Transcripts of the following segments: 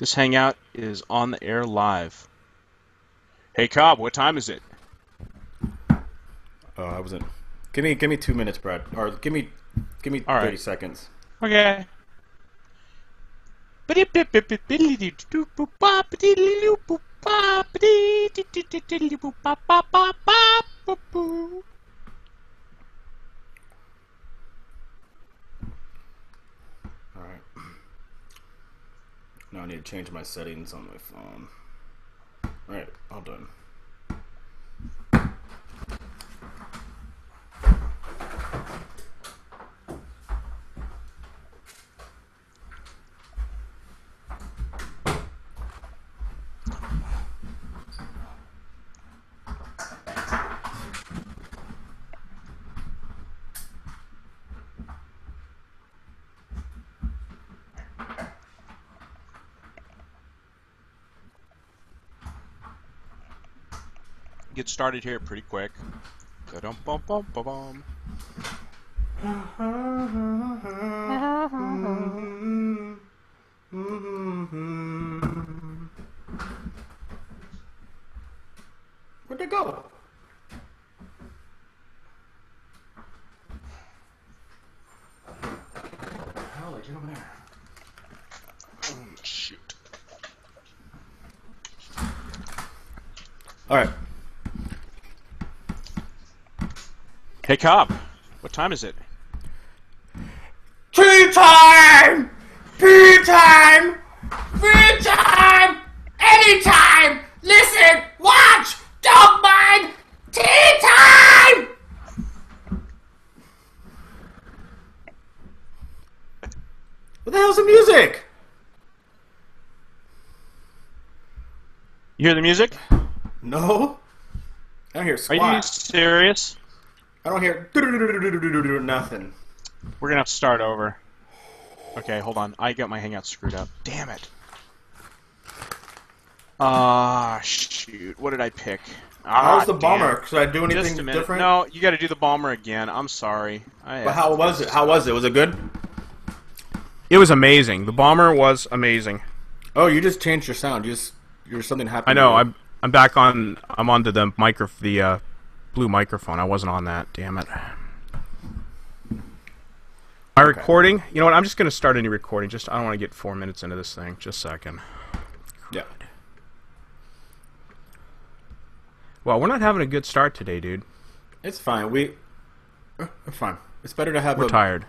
This hangout is on the air live. Hey Cobb, what time is it? Oh, I wasn't. Give me 2 minutes, Brad. Or give me All 30 right. seconds. Okay. Alright. Now I need to change my settings on my phone. Alright, all done. Get started here pretty quick. Ba-dum-bum-bum-bum-bum. Where'd they go? What the hell? Get over there. Oh, shoot. Alright. Hey Cobb, what time is it? Tea time! Tea time! Free time! Anytime! Listen! Watch! Don't mind! Tea time! What the hell's the music? You hear the music? No. I don't hear Are squat. you serious? I don't hear nothing. We're gonna have to start over. Okay, hold on. I got my hangout screwed up. Damn it. Ah, shoot. What did I pick? How was the damn. bomber? Should I do Just anything a minute. different? No, you got to do the bomber again. I'm sorry. But how was it? How was it? Was it good? It was amazing. The bomber was amazing. Oh, you just changed your sound. You're something happened. I know. I'm back on. I'm onto the blue microphone. I wasn't on that. Damn it. My recording. You know what? I'm just gonna start a new recording. I don't want to get 4 minutes into this thing. Just a second. Yeah. Well, we're not having a good start today, dude. It's fine. We're fine. It's better to have. We're tired.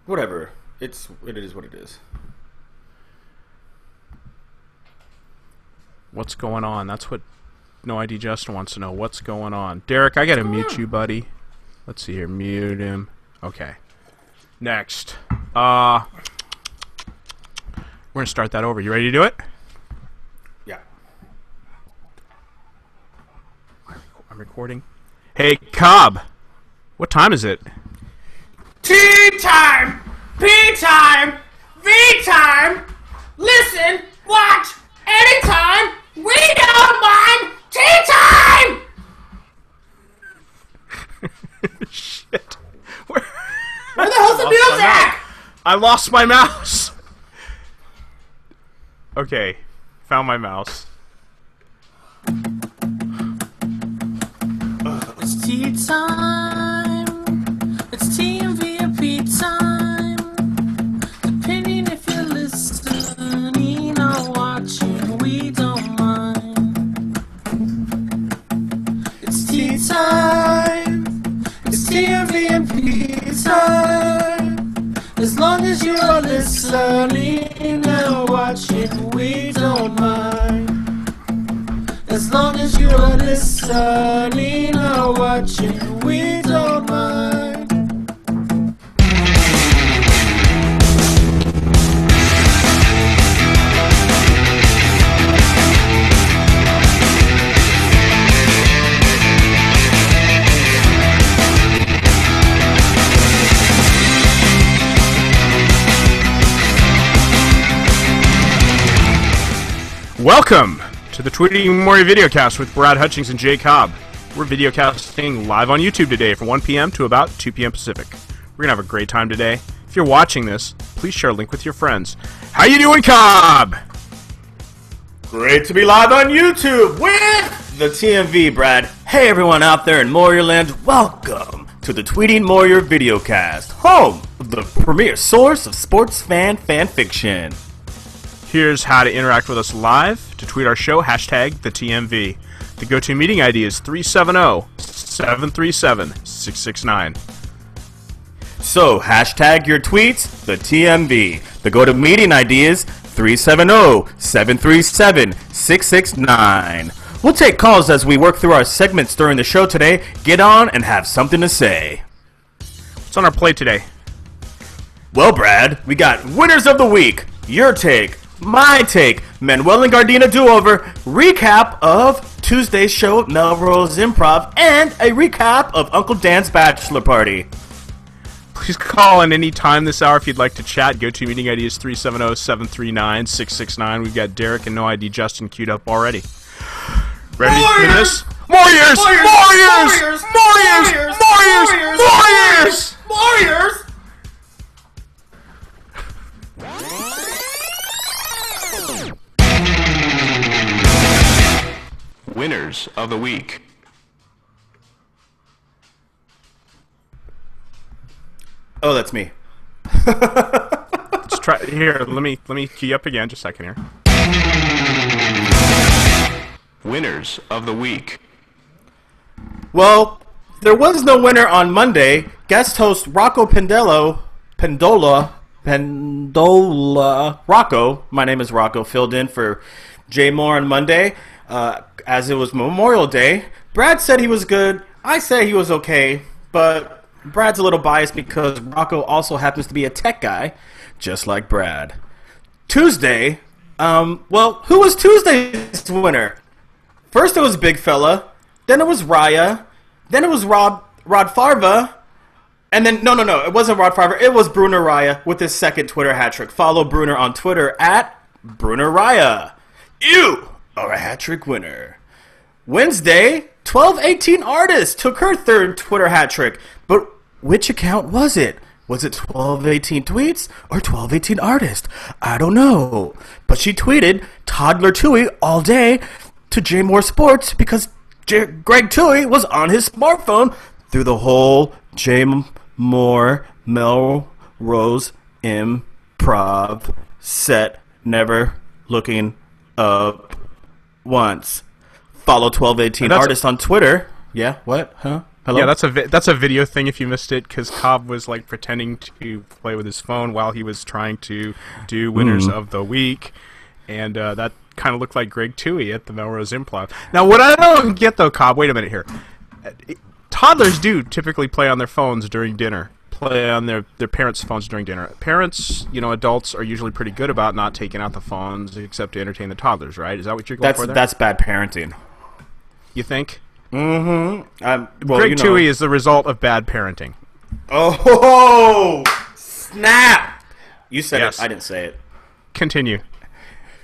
Whatever. It is what it is. What's going on? That's what No ID Justin wants to know. What's going on? Derek, I gotta mute you, buddy. Let's see here. Mute him. Okay. Next. We're gonna start that over. You ready to do it? Yeah. I'm recording. Hey, Cobb. What time is it? Tea time! P time! V time! Listen! Watch! Anytime! We don't mind! Tea time! Shit. Where the hell's the music? I lost my mouse. Okay. Found my mouse. It's tea time. It's TMV or P time. Depending if you're listening or watching, we don't mind. It's tea time. It's TMV and P time. As long as you're listening or watching, we don't mind. As long as you're listening or watching, we don't mind. Welcome to the Tweeting Maury videocast with Brad Hutchings and Jay Cobb. We're videocasting live on YouTube today from 1 p.m. to about 2 p.m. Pacific. We're gonna have a great time today. If you're watching this, please share a link with your friends. How you doing, Cobb? Great to be live on YouTube with the TMV, Brad. Hey everyone out there in Moorland, welcome to the Tweeting Moyer videocast, home of the premier source of sports fan fiction. Here's how to interact with us live. To tweet our show, hashtag TheTMV. The GoToMeeting ID is 370-737-669. So, hashtag your tweets, the TMV. The GoToMeeting ID is 370-737-669. We'll take calls as we work through our segments during the show today. Get on and have something to say. What's on our plate today? Well, Brad, we got winners of the week, your take, my take, Manuel and Gardena do-over, recap of Tuesday's show at Melrose Improv, and a recap of Uncle Dan's bachelor party. Please call in any time this hour if you'd like to chat. GoToMeeting ID is 370-739-669. We've got Derek and No ID Justin queued up already. Ready for this? Warriors! Warriors! Warriors! Warriors! Warriors! Winners of the week. Oh, that's me. Let's try here. Let me key you up again. Just a second here. Winners of the week. Well, there was no winner on Monday. Guest host Rocco Pendola, Rocco, my name is Rocco, filled in for Jay Mohr on Monday, as it was Memorial Day. Brad said he was good. I say he was okay, but Brad's a little biased because Rocco also happens to be a tech guy, just like Brad. Tuesday, well, who was Tuesday's winner? First it was Big Fella, then it was Raya, then it was Rod Farva, and then, no, it wasn't Rod Farva, it was Bruner Raya with his second Twitter hat trick. Follow Bruner on Twitter at Bruner Raya. You are a hat trick winner. Wednesday, 1218 Artist took her third Twitter hat trick, but which account was it? Was it 1218 Tweets or 1218 Artist? I don't know. But she tweeted Toddler Tui all day to Jay Mohr Sports because Greg Tui was on his smartphone through the whole Jay Mohr Melrose Improv set, never looking up once. Follow 1218 Artist on Twitter. Yeah, what? Huh? Hello? Yeah, that's a video thing if you missed it, because Cobb was like pretending to play with his phone while he was trying to do winners of the week, and that kind of looked like Greg Tui at the Melrose Improv. Now, what I don't get though, Cobb, wait a minute here. Toddlers do typically play on their phones during dinner. Play on their parents' phones during dinner. Parents, adults are usually pretty good about not taking out the phones except to entertain the toddlers, right? Is that what you're going for there? That's bad parenting. You think? Mm-hmm. Greg Tui is the result of bad parenting. Oh, snap! You said Yes. it. I didn't say it. Continue.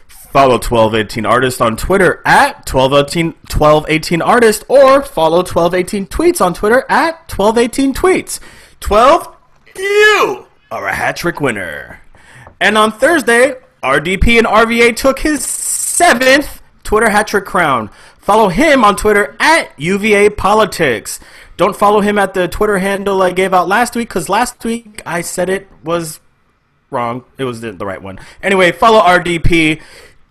Follow 1218 Artist on Twitter at 1218 Artist, or follow 1218 Tweets on Twitter at 1218 Tweets. 12, you are a hat trick winner. And on Thursday, RDP and RVA took his 7th Twitter hat trick crown. Follow him on Twitter at UVA Politics. Don't follow him at the Twitter handle I gave out last week, because last week I said it was wrong. It was the right one. Anyway, follow RDP.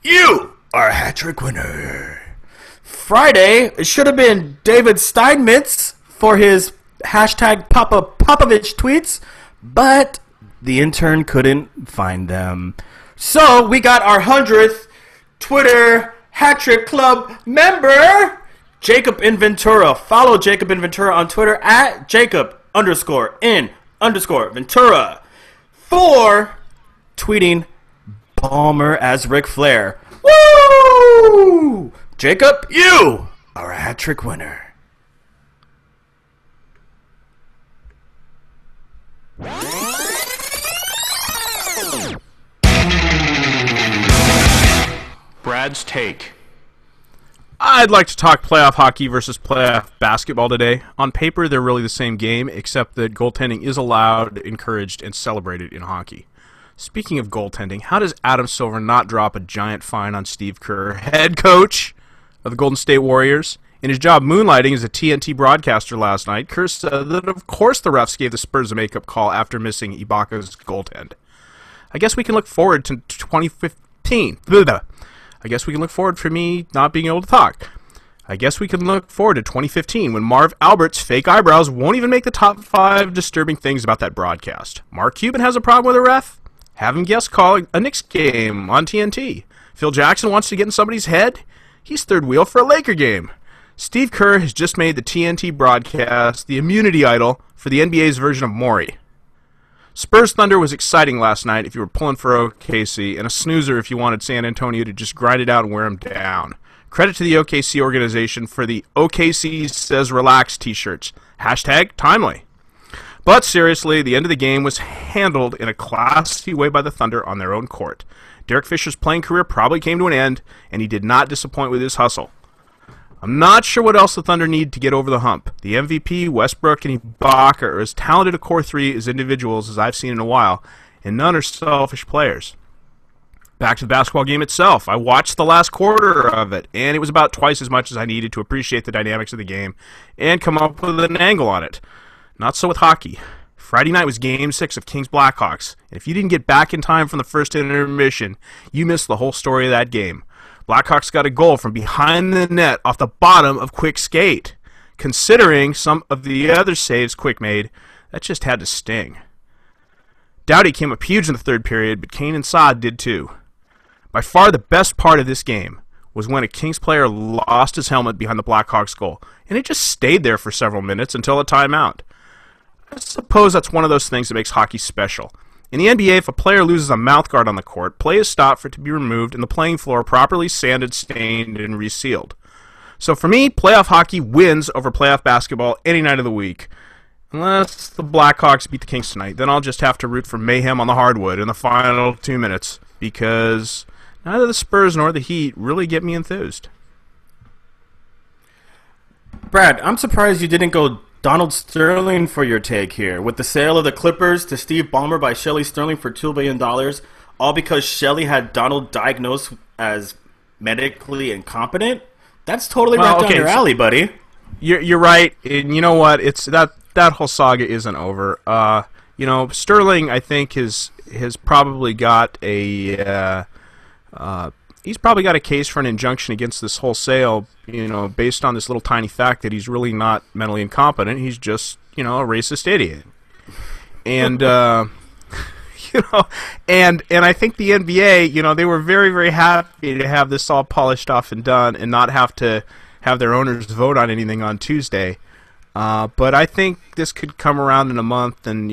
You are a hat trick winner. Friday, it should have been David Steinmetz for his hashtag Popovich tweets, but the intern couldn't find them. So we got our 100th Twitter Hat Trick Club member, Jacob Inventura. Follow Jacob Inventura on Twitter at Jacob_in_Ventura for tweeting Balmer as Ric Flair. Woo! Jacob, you are a hat trick winner. Brad's take. I'd like to talk playoff hockey versus playoff basketball today. On paper, they're really the same game, except that goaltending is allowed, encouraged, and celebrated in hockey. Speaking of goaltending, how does Adam Silver not drop a giant fine on Steve Kerr, head coach of the Golden State Warriors? In his job moonlighting as a TNT broadcaster last night, Kerr said that of course the refs gave the Spurs a make-up call after missing Ibaka's goaltend. I guess we can look forward to 2015. I guess we can look forward for me not being able to talk. I guess we can look forward to 2015 when Marv Albert's fake eyebrows won't even make the top 5 disturbing things about that broadcast. Mark Cuban has a problem with a ref? Have him guest call a Knicks game on TNT. Phil Jackson wants to get in somebody's head? He's third wheel for a Laker game. Steve Kerr has just made the TNT broadcast the immunity idol for the NBA's version of Maury. Spurs Thunder was exciting last night if you were pulling for OKC, and a snoozer if you wanted San Antonio to just grind it out and wear them down. Credit to the OKC organization for the OKC Says Relax t-shirts. #timely. But seriously, the end of the game was handled in a classy way by the Thunder on their own court. Derek Fisher's playing career probably came to an end, and he did not disappoint with his hustle. I'm not sure what else the Thunder need to get over the hump. The MVP, Westbrook, and Ibaka are as talented a core three as individuals as I've seen in a while, and none are selfish players. Back to the basketball game itself. I watched the last quarter of it, and it was about twice as much as I needed to appreciate the dynamics of the game and come up with an angle on it. Not so with hockey. Friday night was Game 6 of Kings Blackhawks, and if you didn't get back in time from the first intermission, you missed the whole story of that game. Blackhawks got a goal from behind the net off the bottom of Quick skate. Considering some of the other saves Quick made, that just had to sting. Doughty came up huge in the third period, but Kane and Saad did too. By far the best part of this game was when a Kings player lost his helmet behind the Blackhawks goal, and it just stayed there for several minutes until a timeout. I suppose that's one of those things that makes hockey special. In the NBA, if a player loses a mouthguard on the court, play is stopped for it to be removed and the playing floor properly sanded, stained, and resealed. So for me, playoff hockey wins over playoff basketball any night of the week. Unless the Blackhawks beat the Kings tonight, then I'll just have to root for mayhem on the hardwood in the final 2 minutes, because neither the Spurs nor the Heat really get me enthused. Brad, I'm surprised you didn't go Donald Sterling for your take here. With the sale of the Clippers to Steve Ballmer by Shelley Sterling for $2 billion, all because Shelley had Donald diagnosed as medically incompetent? That's totally right down your alley, buddy. You're right, and you know what? It's that whole saga isn't over. Sterling, I think, has probably got a he's probably got a case for an injunction against this whole sale, based on this little tiny fact that he's really not mentally incompetent. He's just, a racist idiot. And, and I think the NBA, they were very, very happy to have this all polished off and done and not have to have their owners vote on anything on Tuesday. But I think this could come around in a month, and,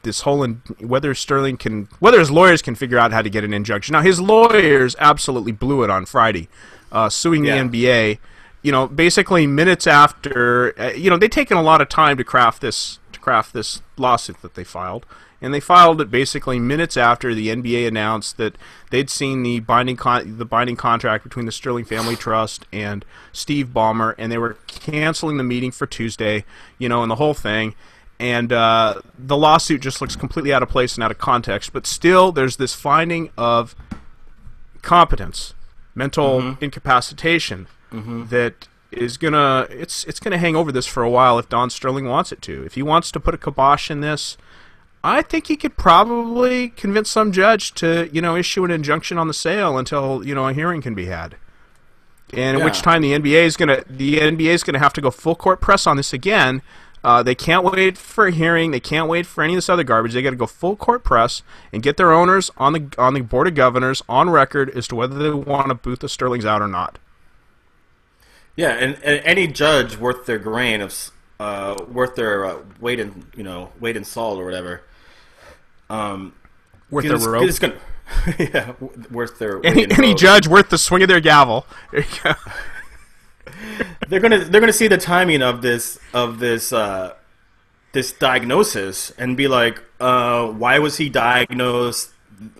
this whole whether his lawyers can figure out how to get an injunction. Now, his lawyers absolutely blew it on Friday, suing the NBA. Basically minutes after, they'd taken a lot of time to craft this lawsuit that they filed, and they filed it basically minutes after the NBA announced that they'd seen the binding contract between the Sterling Family Trust and Steve Ballmer, and they were canceling the meeting for Tuesday, and the whole thing. And the lawsuit just looks completely out of place and out of context. But still, there's this finding of competence, mental incapacitation, that is gonna it's gonna hang over this for a while if Don Sterling wants it to. If he wants to put a kibosh in this, I think he could probably convince some judge to issue an injunction on the sale until a hearing can be had. And at which time the NBA is gonna have to go full court press on this again. They can't wait for a hearing. They can't wait for any of this other garbage. They got to go full court press and get their owners on the board of governors on record as to whether they want to boot the Sterlings out or not. Yeah, and any judge worth their grain of worth their weight in salt or whatever. Worth their rope. Worth their any judge worth the swing of their gavel. There you go. They're gonna see the timing of this diagnosis and be like, why was he diagnosed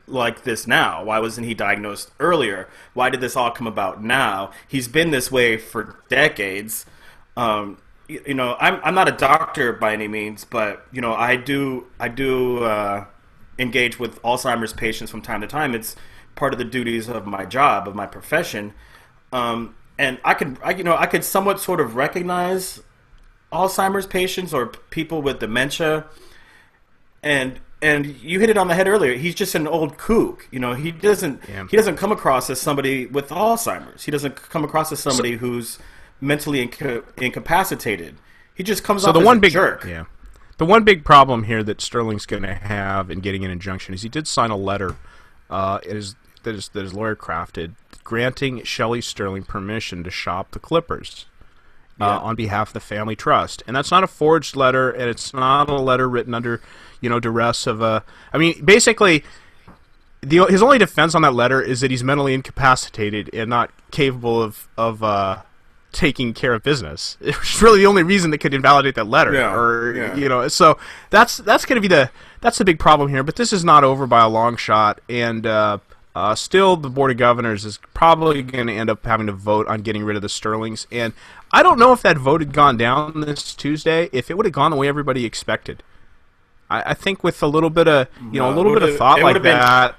like this now? Why wasn't he diagnosed earlier? Why did this all come about now? He's been this way for decades. I'm not a doctor by any means, but I do engage with Alzheimer's patients from time to time. It's part of the duties of my job, of my profession. And I could somewhat sort of recognize Alzheimer's patients or people with dementia. And you hit it on the head earlier. He's just an old kook. You know, he doesn't come across as somebody with Alzheimer's. He doesn't come across as somebody who's mentally incapacitated. He just comes off as a jerk. Yeah. The one big problem here that Sterling's going to have in getting an injunction is he did sign a letter that his lawyer crafted granting Shelley Sterling permission to shop the Clippers on behalf of the family trust. And that's not a forged letter, and it's not a letter written under, duress of a... I mean, basically, his only defense on that letter is that he's mentally incapacitated and not capable of taking care of business. It's really the only reason that could invalidate that letter. So that's going to be that's the big problem here. But this is not over by a long shot, and still the Board of Governors is probably going to end up having to vote on getting rid of the Sterlings. And I don't know if that vote had gone down this Tuesday, if it would have gone the way everybody expected. I think with a little bit of thought like that,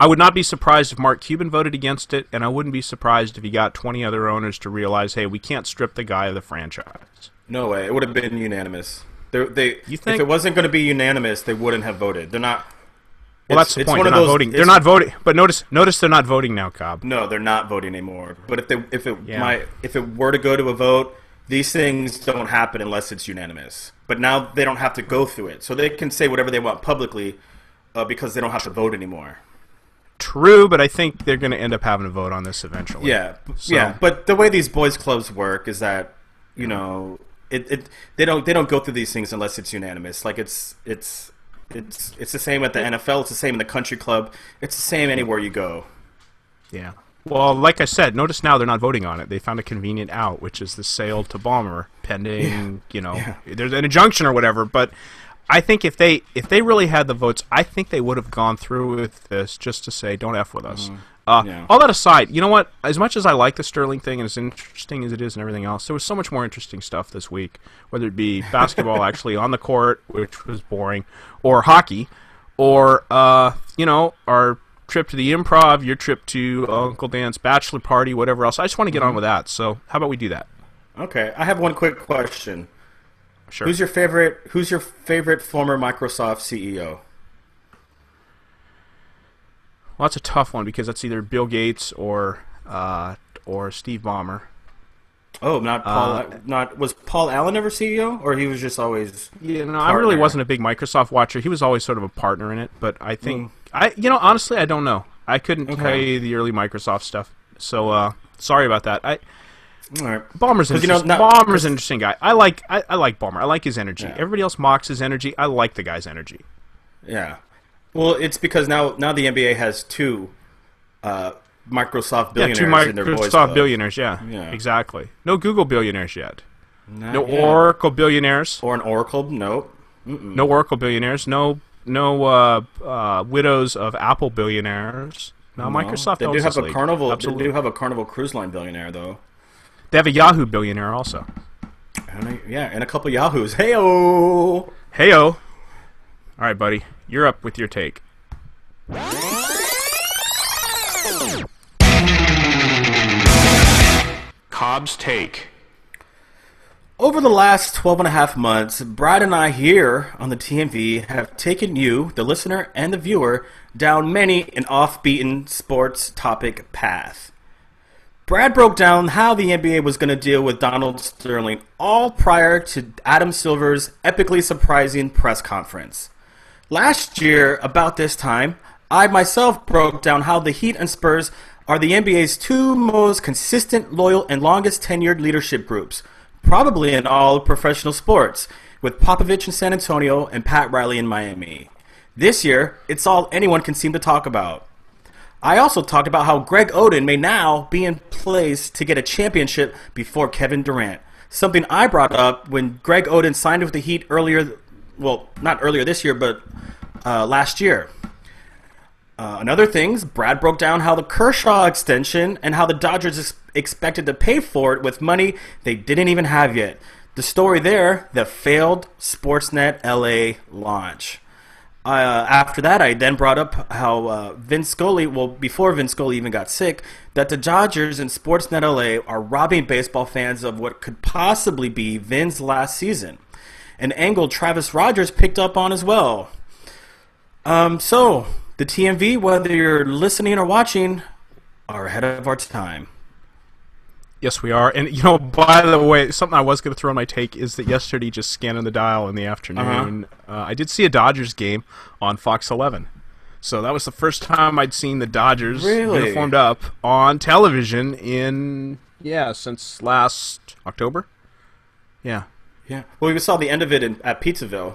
I would not be surprised if Mark Cuban voted against it, and I wouldn't be surprised if he got 20 other owners to realize, hey, we can't strip the guy of the franchise. No way. It would have been unanimous. You think? If it wasn't going to be unanimous, they wouldn't have voted. They're not... Well, that's the point. They're not voting. They're not voting. But notice they're not voting now, Cobb. No, they're not voting anymore. But if it were to go to a vote, these things don't happen unless it's unanimous. But now they don't have to go through it. So they can say whatever they want publicly because they don't have to vote anymore. True, but I think they're going to end up having to vote on this eventually. Yeah. But the way these boys clubs work is that, they don't go through these things unless it's unanimous. Like it's the same at the NFL. It's the same in the country club. It's the same anywhere you go. Yeah. Well, like I said, notice now they're not voting on it. They found a convenient out, which is the sale to Ballmer, pending, there's an injunction or whatever. But I think if they really had the votes, I think they would have gone through with this just to say, don't F with us. All that aside, you know what? As much as I like the Sterling thing and as interesting as it is and everything else, there was so much more interesting stuff this week, whether it be basketball actually on the court, which was boring, or hockey, or, our trip to the Improv, your trip to Uncle Dan's bachelor party, whatever else. I just want to get on with that. So how about we do that? Okay. I have one quick question. Sure. Who's your favorite former Microsoft CEO? Well, that's a tough one because that's either Bill Gates or Steve Ballmer. Oh, not Paul. Was Paul Allen ever CEO, or he was just always? I really wasn't a big Microsoft watcher. He was always sort of a partner in it. But I think honestly, I don't know. I couldn't tell you the early Microsoft stuff. So sorry about that. All right. Ballmer's interesting. Ballmer's an interesting guy. I like Ballmer. I like his energy. Yeah. Everybody else mocks his energy. I like the guy's energy. Yeah. Well, it's because now the NBA has two Microsoft billionaires in their boys' club. Two Microsoft billionaires, yeah, exactly. No Google billionaires yet. No Oracle billionaires. Or an Oracle, no. Mm-mm. No Oracle billionaires. No widows of Apple billionaires. No, Microsoft owns this league. They do have a Carnival Cruise Line billionaire, though. They have a Yahoo billionaire also. And a couple Yahoos. Hey-o! Hey-o! All right, buddy. You're up with your take. Cobb's take. Over the last 12 and a half months, Brad and I here on the TMV have taken you, the listener and the viewer, down many an off-beaten sports topic path. Brad broke down how the NBA was going to deal with Donald Sterling, all prior to Adam Silver's epically surprising press conference. Last year, about this time, I myself broke down how the Heat and Spurs are the NBA's two most consistent, loyal, and longest tenured leadership groups, probably in all professional sports, with Popovich in San Antonio and Pat Riley in Miami. This year, it's all anyone can seem to talk about. I also talked about how Greg Oden may now be in place to get a championship before Kevin Durant, something I brought up when Greg Oden signed with the Heat not earlier this year, but last year. Another things, Brad broke down how the Kershaw extension and how the Dodgers expected to pay for it with money they didn't even have yet. The story there, the failed Sportsnet LA launch. After that, I then brought up how Vince Scully, well, before Vince Scully even got sick, that the Dodgers and Sportsnet LA are robbing baseball fans of what could possibly be Vin's last season. An angle Travis Rogers picked up on as well. So, the TMV, whether you're listening or watching, are ahead of our time. Yes, we are. And, by the way, something I was going to throw in my take is that yesterday, just scanning the dial in the afternoon, I did see a Dodgers game on Fox 11. So that was the first time I'd seen the Dodgers uniformed up on television since last October. Yeah. Yeah. Well, we saw the end of it at Pizzaville.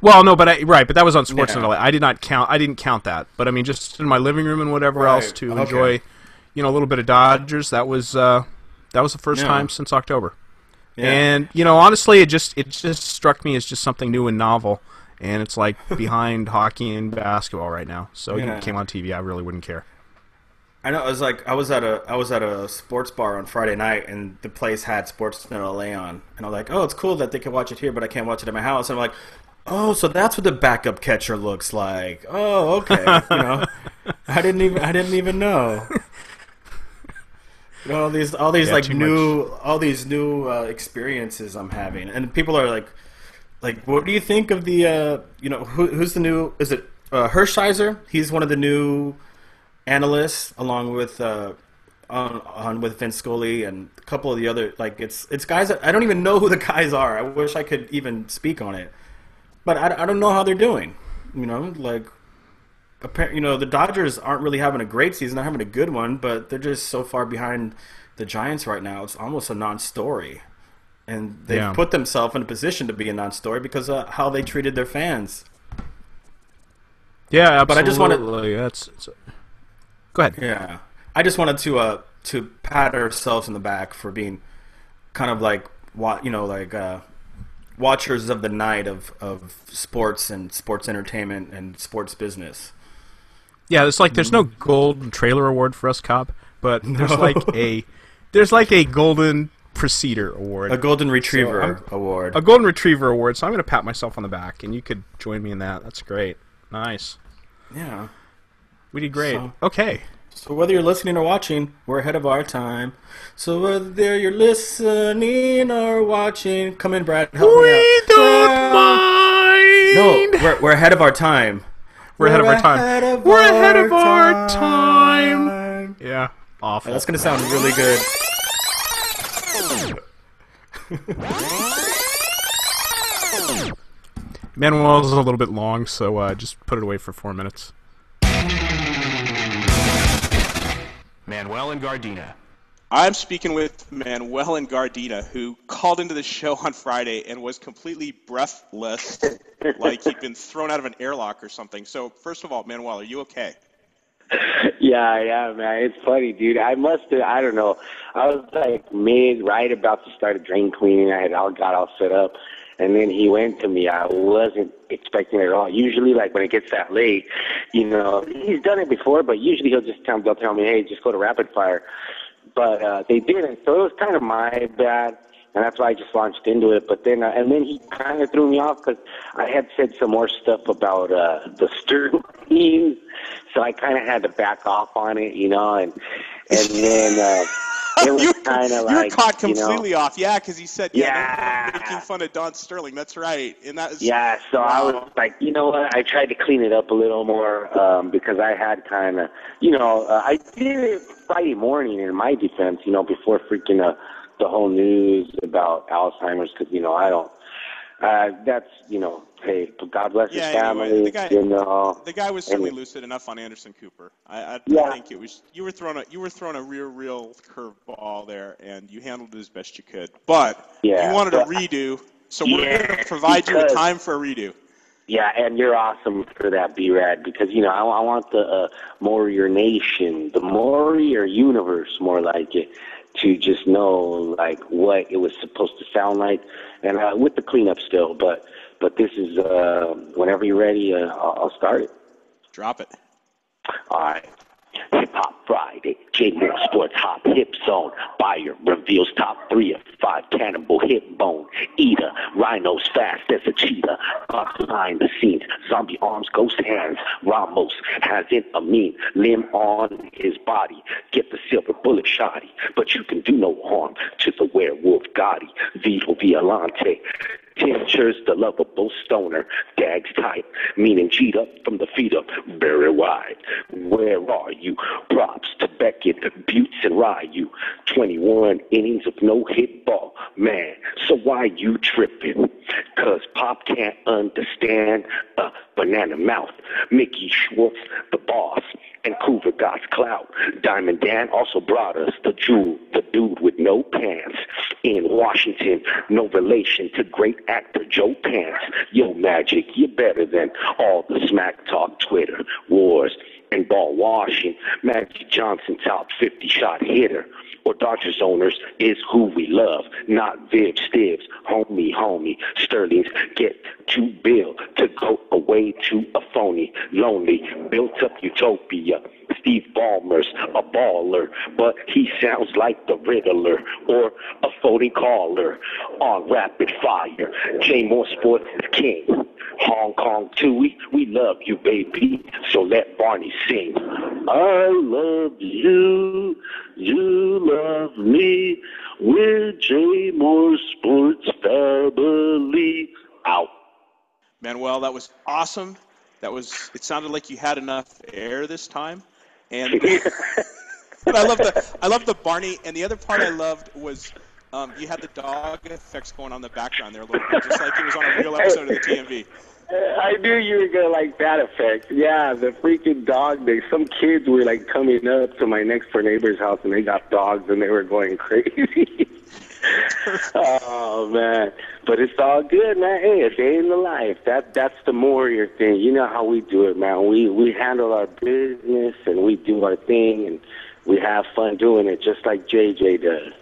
Well, no, but that was on Sportsnet LA. I didn't count that. But I mean, just in my living room and whatever else to enjoy, a little bit of Dodgers. That was the first time since October. Yeah. And honestly, it just struck me as just something new and novel. And it's like behind hockey and basketball right now. So if it came on TV, I really wouldn't care. I know. It was like I was at a sports bar on Friday night, and the place had Sportsnet LA on, and I'm like, oh, it's cool that they can watch it here, but I can't watch it at my house. And I'm like, oh, so that's what the backup catcher looks like. Oh, okay. I didn't even know. All these new experiences I'm having, and people are like, what do you think of the who's the new? Is it Hershiser? He's one of the new analysts, along with with Vince Scully and a couple of the other. Like it's guys that I don't even know who the guys are. I wish I could even speak on it, but I don't know how they're doing. The Dodgers aren't really having a great season. They're having a good one, but they're just so far behind the Giants right now. It's almost a non-story. And they've put themselves in a position to be a non-story because of how they treated their fans. Yeah, absolutely. But I just wanted. Go ahead. Yeah, I just wanted to pat ourselves in the back for being kind of like watchers of the night of sports and sports entertainment and sports business. Yeah, it's like there's no golden trailer award for us, Cobb, but there's like a golden Procedure Award. A Golden Retriever Award. A Golden Retriever Award, so I'm going to pat myself on the back, and you could join me in that. That's great. Nice. Yeah. We did great. Okay. So whether you're listening or watching, we're ahead of our time. So whether you're listening or watching, come in, Brad. Help me out. We don't mind! No, we're ahead of our time. We're ahead of our time. We're ahead of our time. Yeah. Awful. That's going to sound really good. Manuel's a little bit long, so just put it away for 4 minutes. Manuel and Gardena. I'm speaking with Manuel and Gardena, who called into the show on Friday and was completely breathless, like he'd been thrown out of an airlock or something. So, first of all, Manuel, are you okay? Yeah, man. It's funny, dude. I don't know. I was like right about to start a drain cleaning. I got all set up. And then he went to me. I wasn't expecting it at all. Usually, like, when it gets that late, he's done it before, but usually they'll tell me, hey, just go to rapid fire. But they didn't, so it was kind of my bad, and that's why I just launched into it. But then, and then he kind of threw me off because I had said some more stuff about the Stern team, so I kind of had to back off on it, and then it was kind of like you were caught completely off, because he said making fun of Don Sterling. That's right, and that is So I was like, you know what? I tried to clean it up a little more because I had kind of, I did it Friday morning in my defense, before freaking the whole news about Alzheimer's, because I don't. That's hey, God bless his family. Anyway, the guy was certainly lucid enough on Anderson Cooper. I think it was you were thrown a real curveball there, and you handled it as best you could. But you wanted a redo, so we're going to provide you with time for a redo. Yeah, and you're awesome for that, B-Rad, because, I want the Warrior Nation, the Warrior universe, more like it, to just know, like, what it was supposed to sound like, and with the cleanup still, but this is, whenever you're ready, I'll start it. Drop it. All right. Hip Hop Friday. Jay Mohr Sports Hop Hip Zone. Buyer reveals top 3 of 5 cannibal hip bone. Eater, rhinos fast as a cheetah. Behind the scenes, zombie arms, ghost hands. Ramos hasn't a mean limb on his body. Get the silver bullet shoddy, but you can do no harm to the werewolf Gotti. Vivo Violante. Tinctures, the lovable stoner. Dags tight, meaning G'd up from the feet up, very wide. Where are you? Props to Beckett, Buttes, and Ryu. 21 innings of no hit ball. Man, so why you tripping? Cause Pop can't understand a banana mouth. Mickey Schwartz, the boss, and Coover God's clout. Diamond Dan also brought us the jewel, the dude with no pants. In Washington, no relation to great actor Joe Pants. Yo, Magic, you're better than all the smack talk Twitter wars and ball washing. Magic Johnson, top 50 shot hitter. Or Dodgers owners is who we love, not Viv Stivs. Homie, Sterling's get too Bill to go away to a phony, lonely, built up utopia. Steve Ballmer's a baller, but he sounds like the Riddler or a phony caller on rapid fire. Jay Mohr Sports is king. Hong Kong Tooie, we love you, baby, so let Barney sing. I love you, you love me, we're Jay Mohr Sports family. Out. Manuel, that was awesome. It sounded like you had enough air this time. And but I love the Barney, and the other part I loved was you had the dog effects going on in the background there a little bit, just like it was on a real episode of the TMV. I knew you were gonna like that effect. Yeah, the freaking dog. Some kids were like coming up to my next door neighbor's house, and they got dogs, and they were going crazy. Oh man, but it's all good, man. Hey, it's day in the life. That's the Mohr thing. You know how we do it, man. We handle our business and we do our thing, and we have fun doing it, just like JJ does.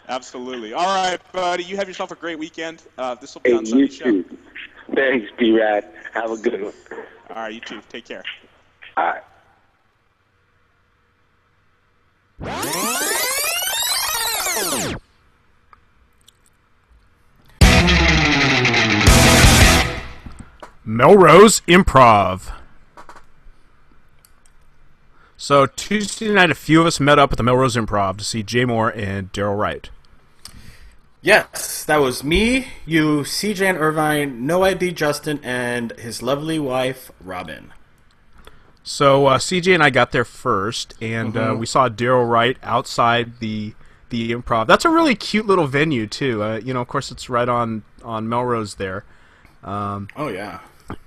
Absolutely. All right, buddy. You have yourself a great weekend. This will be on Sunday's show. Too. Thanks, B-Rad. Have a good one. All right, you too. Take care. All right. Melrose Improv. So Tuesday night, a few of us met up at the Melrose Improv to see Jay Mohr and Daryl Wright. Yes, that was me, you, CJ and Irvine, No ID Justin, and his lovely wife, Robin. So CJ and I got there first, and we saw Daryl Wright outside the Improv. That's a really cute little venue, too. Of course, it's right on Melrose there. Oh, yeah.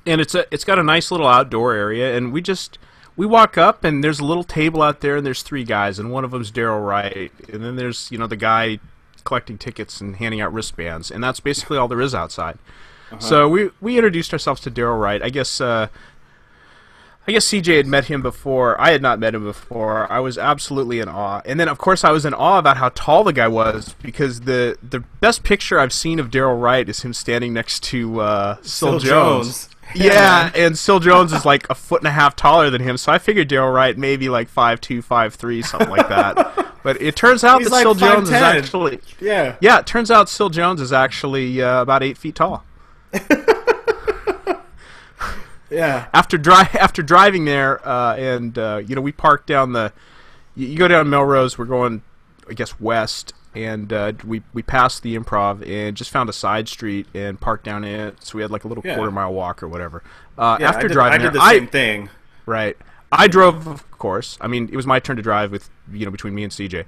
And it's got a nice little outdoor area, and we walk up, and there's a little table out there, and there's 3 guys, and one of them's Daryl Wright, and then there's, the guy collecting tickets and handing out wristbands, and that's basically all there is outside. So we introduced ourselves to Daryl Wright. I guess CJ had met him before. I had not met him before. I was absolutely in awe. And then, of course, I was in awe about how tall the guy was, because the best picture I've seen of Daryl Wright is him standing next to Syl Jones. Yeah, and Syl Jones is like a 1.5 feet taller than him, so I figured Daryl Wright maybe like 5'2", 5'3", something like that. But it turns out that Syl Jones is actually... Yeah, it turns out Syl Jones is actually about 8 feet tall. Yeah. After driving there, we parked down the... You go down Melrose, we're going, I guess, west, and we passed the Improv and just found a side street and parked down it, so we had like a little quarter-mile walk or whatever. I did the same thing. Right. I drove, of course. I mean, it was my turn to drive with between me and CJ,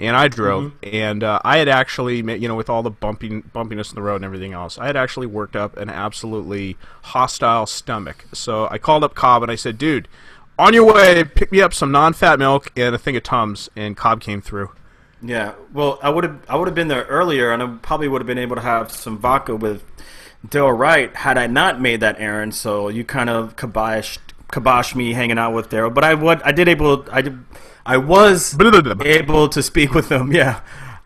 and I drove. And I had actually, with all the bumpiness in the road and everything else, I had actually worked up an absolutely hostile stomach. So I called up Cobb and I said, "Dude, on your way, pick me up some non-fat milk and a thing of Tums." And Cobb came through. Yeah. Well, I would have been there earlier, and I probably would have been able to have some vodka with Daryl Wright had I not made that errand. So you kind of kiboshed me hanging out with Daryl, but I was able to speak with him,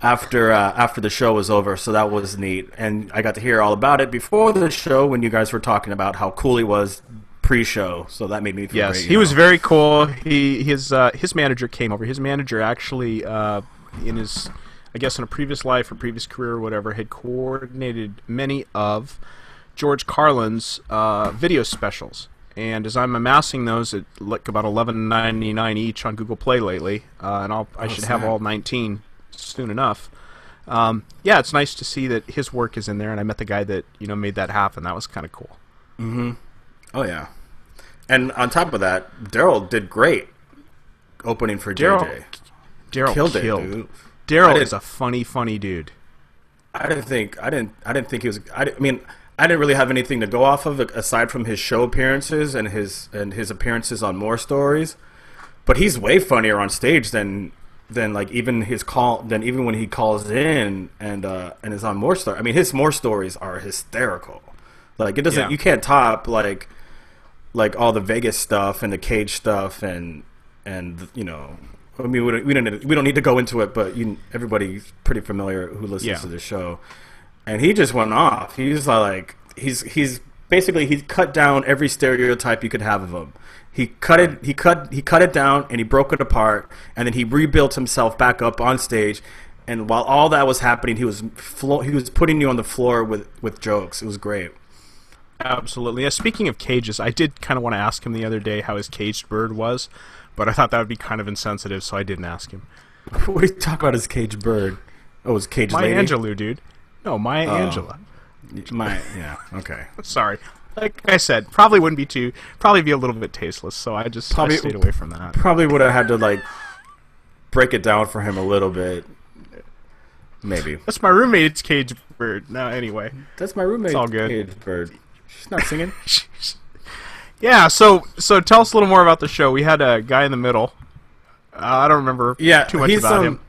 after the show was over, so that was neat, and I got to hear all about it before the show when you guys were talking about how cool he was pre-show, so that made me feel great. Yes, he was very cool. His manager came over. His manager actually, in his, I guess, in a previous life or previous career or whatever, had coordinated many of George Carlin's video specials. And as I'm amassing those at like about $11.99 each on Google Play lately, and I should have all 19 soon enough. Yeah, it's nice to see that his work is in there, and I met the guy that made that happen. That was kind of cool. Mm-hmm. Oh yeah, and on top of that, Daryl did great opening for JJ. Daryl killed it, dude. Daryl is a funny dude. I didn't think he was. I didn't really have anything to go off of aside from his show appearances and his appearances on Mohr Stories, but he's way funnier on stage than like even when he calls in and is on Mohr Stories. I mean, his Mohr Stories are hysterical. Like it doesn't, you can't top like all the Vegas stuff and the cage stuff and I mean, we don't need to go into it, but everybody's pretty familiar who listens to the show. And he just went off. He's like he's basically he cut down every stereotype you could have of him. He cut it down and he broke it apart, and then he rebuilt himself back up on stage. And while all that was happening, he was putting you on the floor with jokes. It was great. Absolutely. Yeah, speaking of cages, I did kind of want to ask him the other day how his caged bird was, but I thought that would be kind of insensitive, so I didn't ask him. What are you talking about? His caged bird? Oh, his caged lady? Maya Angelou, dude. No, Maya Angelou. Yeah, okay. Sorry. Like I said, probably be a little bit tasteless, so I stayed away from that. Probably would have had to, like, break it down for him a little bit. Maybe. That's my roommate's caged bird. No, anyway. That's my roommate's caged bird. She's not singing. Yeah, so tell us a little more about the show. We had a guy in the middle. I don't remember too much about him.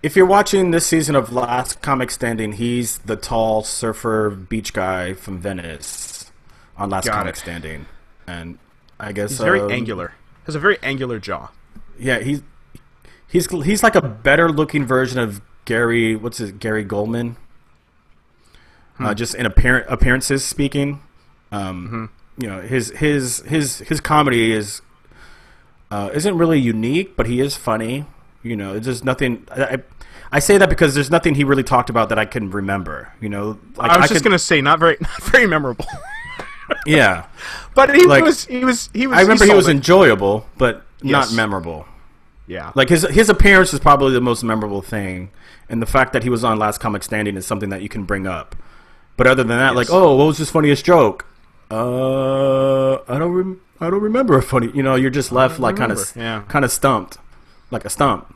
If you're watching this season of Last Comic Standing, he's the tall surfer beach guy from Venice on Last Comic Standing, and I guess he's very angular. Has a very angular jaw. Yeah, he's like a better looking version of Gary. What's his Gary Goldman? Just in appearances speaking, his comedy isn't really unique, but he is funny. There's nothing. I say that because there's nothing he really talked about that I can remember. Like I was just gonna say not very memorable. Yeah, but he was. I remember he was enjoyable, but not memorable. Yeah, like his appearance is probably the most memorable thing, and the fact that he was on Last Comic Standing is something that you can bring up. But other than that, like, what was his funniest joke? I don't remember a funny. You're just left like kind of stumped, like a stump.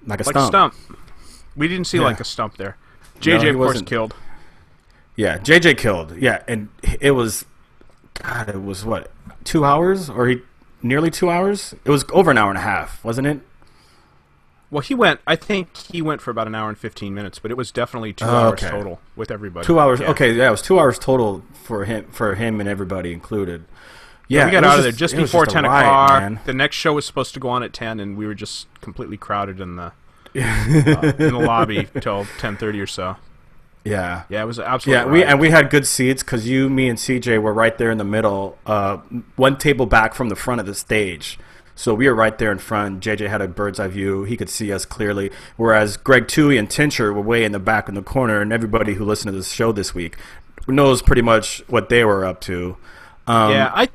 Like a stump. We didn't see like a stump there. JJ, of course, killed. Yeah, JJ killed. Yeah, and it was what, 2 hours or nearly 2 hours? It was over an hour and a half, wasn't it? Well, I think he went for about an hour and 15 minutes, but it was definitely 2 hours total with everybody. 2 hours. Yeah. Okay, yeah, it was 2 hours total for him and everybody incled. Yeah, we got out of there just before 10 o'clock. Man. The next show was supposed to go on at 10, and we were just completely crowded in the lobby till 10:30 or so. Yeah, it was absolutely. Yeah, we had good seats because me and CJ were right there in the middle, one table back from the front of the stage. So we were right there in front. JJ had a bird's eye view; he could see us clearly. Whereas Greg Toohey and Tincher were way in the back in the corner, and everybody who listened to this show this week knows pretty much what they were up to. I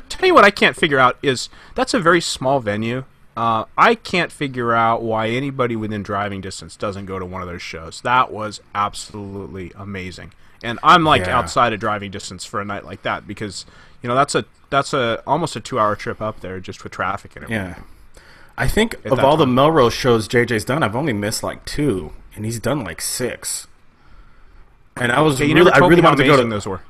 tell you what I can't figure out is that's a very small venue. I can't figure out why anybody within driving distance doesn't go to one of those shows. That was absolutely amazing. And I'm outside of driving distance for a night like that because that's almost a 2 hour trip up there just with traffic and everything. Yeah. I think of all the Melrose shows JJ's done, I've only missed like 2, and he's done like 6. And I really wanted to go to those were.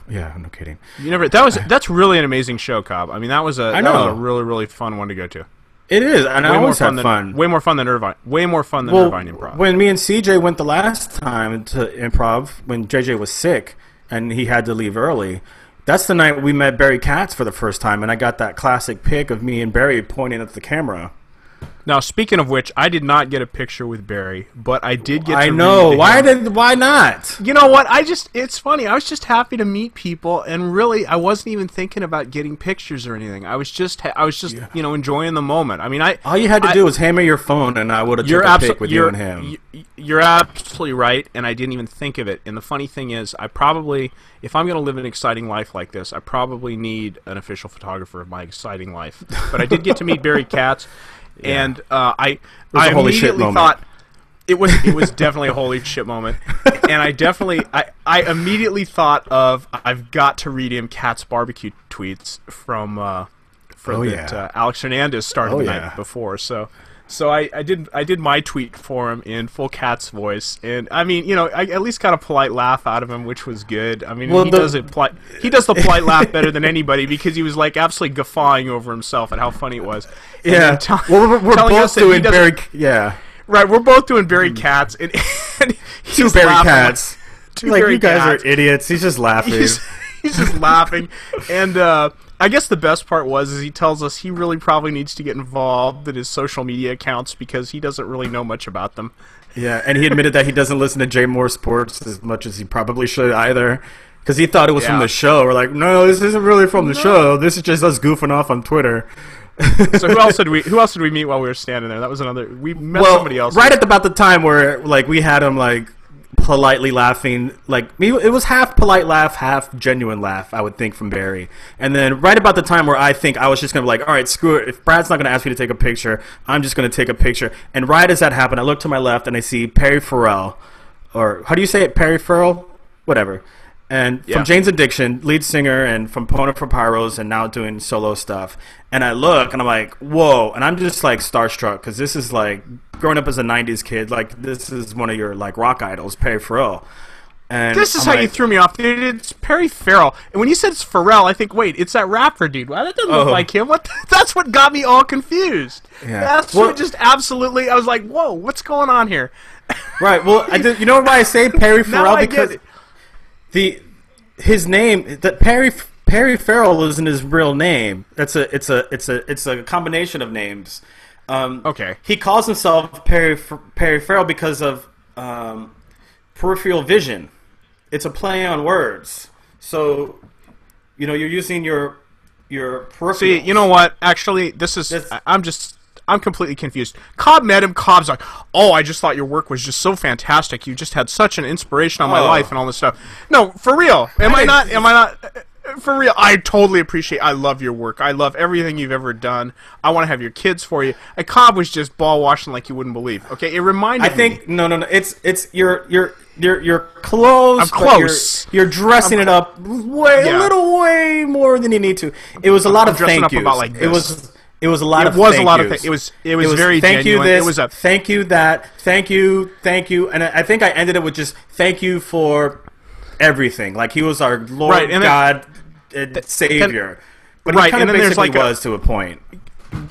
Yeah, no kidding. That's really an amazing show, Cobb. I mean, that was a really, really fun one to go to. It is, and I always had fun. Way more fun than Irvine. Way more fun than Irvine Improv. When me and CJ went the last time to Improv, when JJ was sick and he had to leave early, that's the night we met Barry Katz for the first time, and I got that classic pic of me and Barry pointing at the camera. Now, speaking of which, I did not get a picture with Barry, but I did get to I know. Why not? You know what? It's funny. I was just happy to meet people, and really, I wasn't even thinking about getting pictures or anything. I was just enjoying the moment. I mean, all you had to do was hammer your phone, and I would have took a pic with you and him. You're absolutely right, and I didn't even think of it. And the funny thing is, I probably, if I'm going to live an exciting life like this, I probably need an official photographer of my exciting life. But I did get to meet Barry Katz. Yeah. And I immediately thought it was definitely a holy shit moment, and I immediately thought of I've got to read him Katz barbecue tweets from Alex Hernandez started the night before. So I did my tweet for him in full Katz voice, and I mean, I at least got a polite laugh out of him, which was good. I mean, he does the polite laugh better than anybody, because he was like absolutely guffawing over himself at how funny it was. Yeah, we're both doing Barry. Yeah, right. We're both doing Barry Katz, and two Barry Katz. You guys are idiots. He's just laughing. He's just laughing, and I guess the best part is he tells us he really probably needs to get involved in his social media accounts because he doesn't really know much about them. Yeah, and he admitted that he doesn't listen to Jay Mohr Sports as much as he probably should either, because he thought it was from the show. We're like, no, this isn't really from the show. This is just us goofing off on Twitter. So who else did we meet while we were standing there? That was another. We met somebody else. Right at about the time where we had him politely laughing, it was half polite laugh, half genuine laugh, I would think, from Barry. And then right about the time where I think I was just going to be like, all right, screw it. If Brad's not going to ask me to take a picture, I'm just going to take a picture. And right as that happened, I look to my left and I see Perry Farrell, or how do you say it, Perry Farrell? Whatever. And from Jane's Addiction, lead singer, and from Pona for Pyros, and now doing solo stuff. And I look, and I'm like, whoa. And I'm just, starstruck, because this is, growing up as a 90s kid, this is one of your, rock idols, Perry Farrell. And this is how you threw me off, dude. It's Perry Farrell. And when you said it's Farrell, I think, wait, it's that rapper dude. Well, that doesn't look like him. That's what got me all confused. Yeah. That's what just absolutely, I was like, whoa, what's going on here? Right, well, you know why I say Perry Farrell? Because his name, that Perry Farrell isn't his real name. It's a combination of names. Okay. He calls himself Perry Farrell because of peripheral vision. It's a play on words. So, you're using your peripheral. See, you know what? Actually, I'm completely confused. Cobb met him. Cobb's like, oh, I just thought your work was just so fantastic. You just had such an inspiration on my life and all this stuff. No, for real. Am I not? For real, I totally appreciate. I love your work. I love everything you've ever done. I want to have your kids for you. And Cobb was just ball washing like you wouldn't believe. Okay, it reminded me. No. It's your clothes. I'm close. You're dressing it up a little way more than you need to. It was a lot of thank yous. It was a lot of thank yous. It was very thank genuine. You this, it was a thank you that, thank you, and I think I ended it with just thank you for everything. He was our Lord, God, Savior. But he kind of basically was to a point.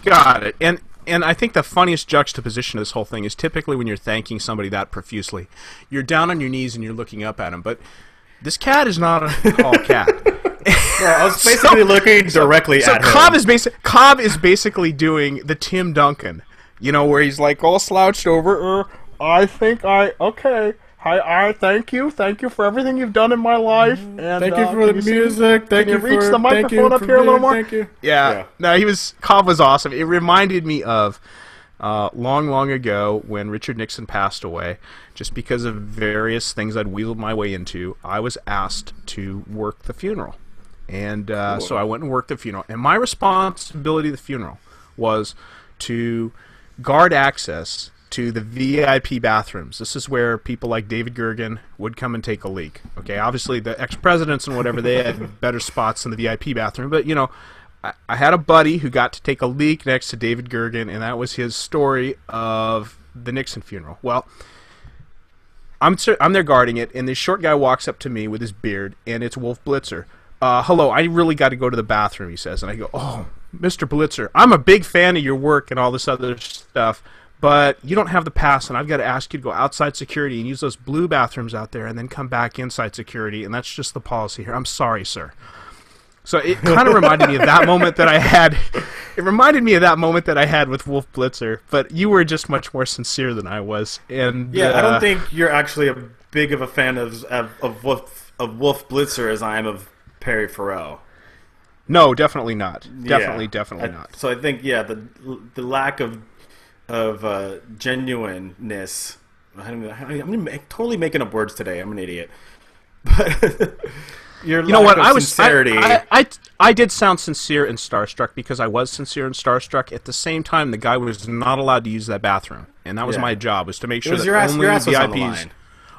Got it. And I think the funniest juxtaposition of this whole thing is typically when you're thanking somebody that profusely, you're down on your knees and you're looking up at him. But this cat is not a tall cat. Yeah, I was basically looking directly at him. So Cobb is basically doing the Tim Duncan, where he's all slouched over. Okay. Hi, thank you for everything you've done in my life. And thank you for the music. Can you reach the microphone up here a little more? Thank you. Yeah. No, Cobb was awesome. It reminded me of long ago when Richard Nixon passed away. Just because of various things I'd wheeled my way into, I was asked to work the funeral. And so I went and worked the funeral. And my responsibility at the funeral was to guard access to the VIP bathrooms. This is where people like David Gergen would come and take a leak. Okay, obviously the ex-presidents and whatever, they had better spots in the VIP bathroom. But, I had a buddy who got to take a leak next to David Gergen, and that was his story of the Nixon funeral. Well, I'm there guarding it, and this short guy walks up to me with his beard, and it's Wolf Blitzer. Hello, I really got to go to the bathroom, he says. And I go, oh, Mr. Blitzer, I'm a big fan of your work and all this other stuff, but you don't have the pass, and I've got to ask you to go outside security and use those blue bathrooms out there and then come back inside security, and that's just the policy here. I'm sorry, sir. So it kind of reminded me of that moment that I had. It reminded me of that moment that I had with Wolf Blitzer, but you were just much more sincere than I was. And I don't think you're actually a big of a fan of Wolf Blitzer as I am of Perry Farrell. No, definitely not. Definitely not. So I think the lack of genuineness. I'm totally making up words today. I'm an idiot. But you know what? I did sound sincere and starstruck because I was sincere and starstruck. At the same time, the guy was not allowed to use that bathroom, and that was my job, was to make sure that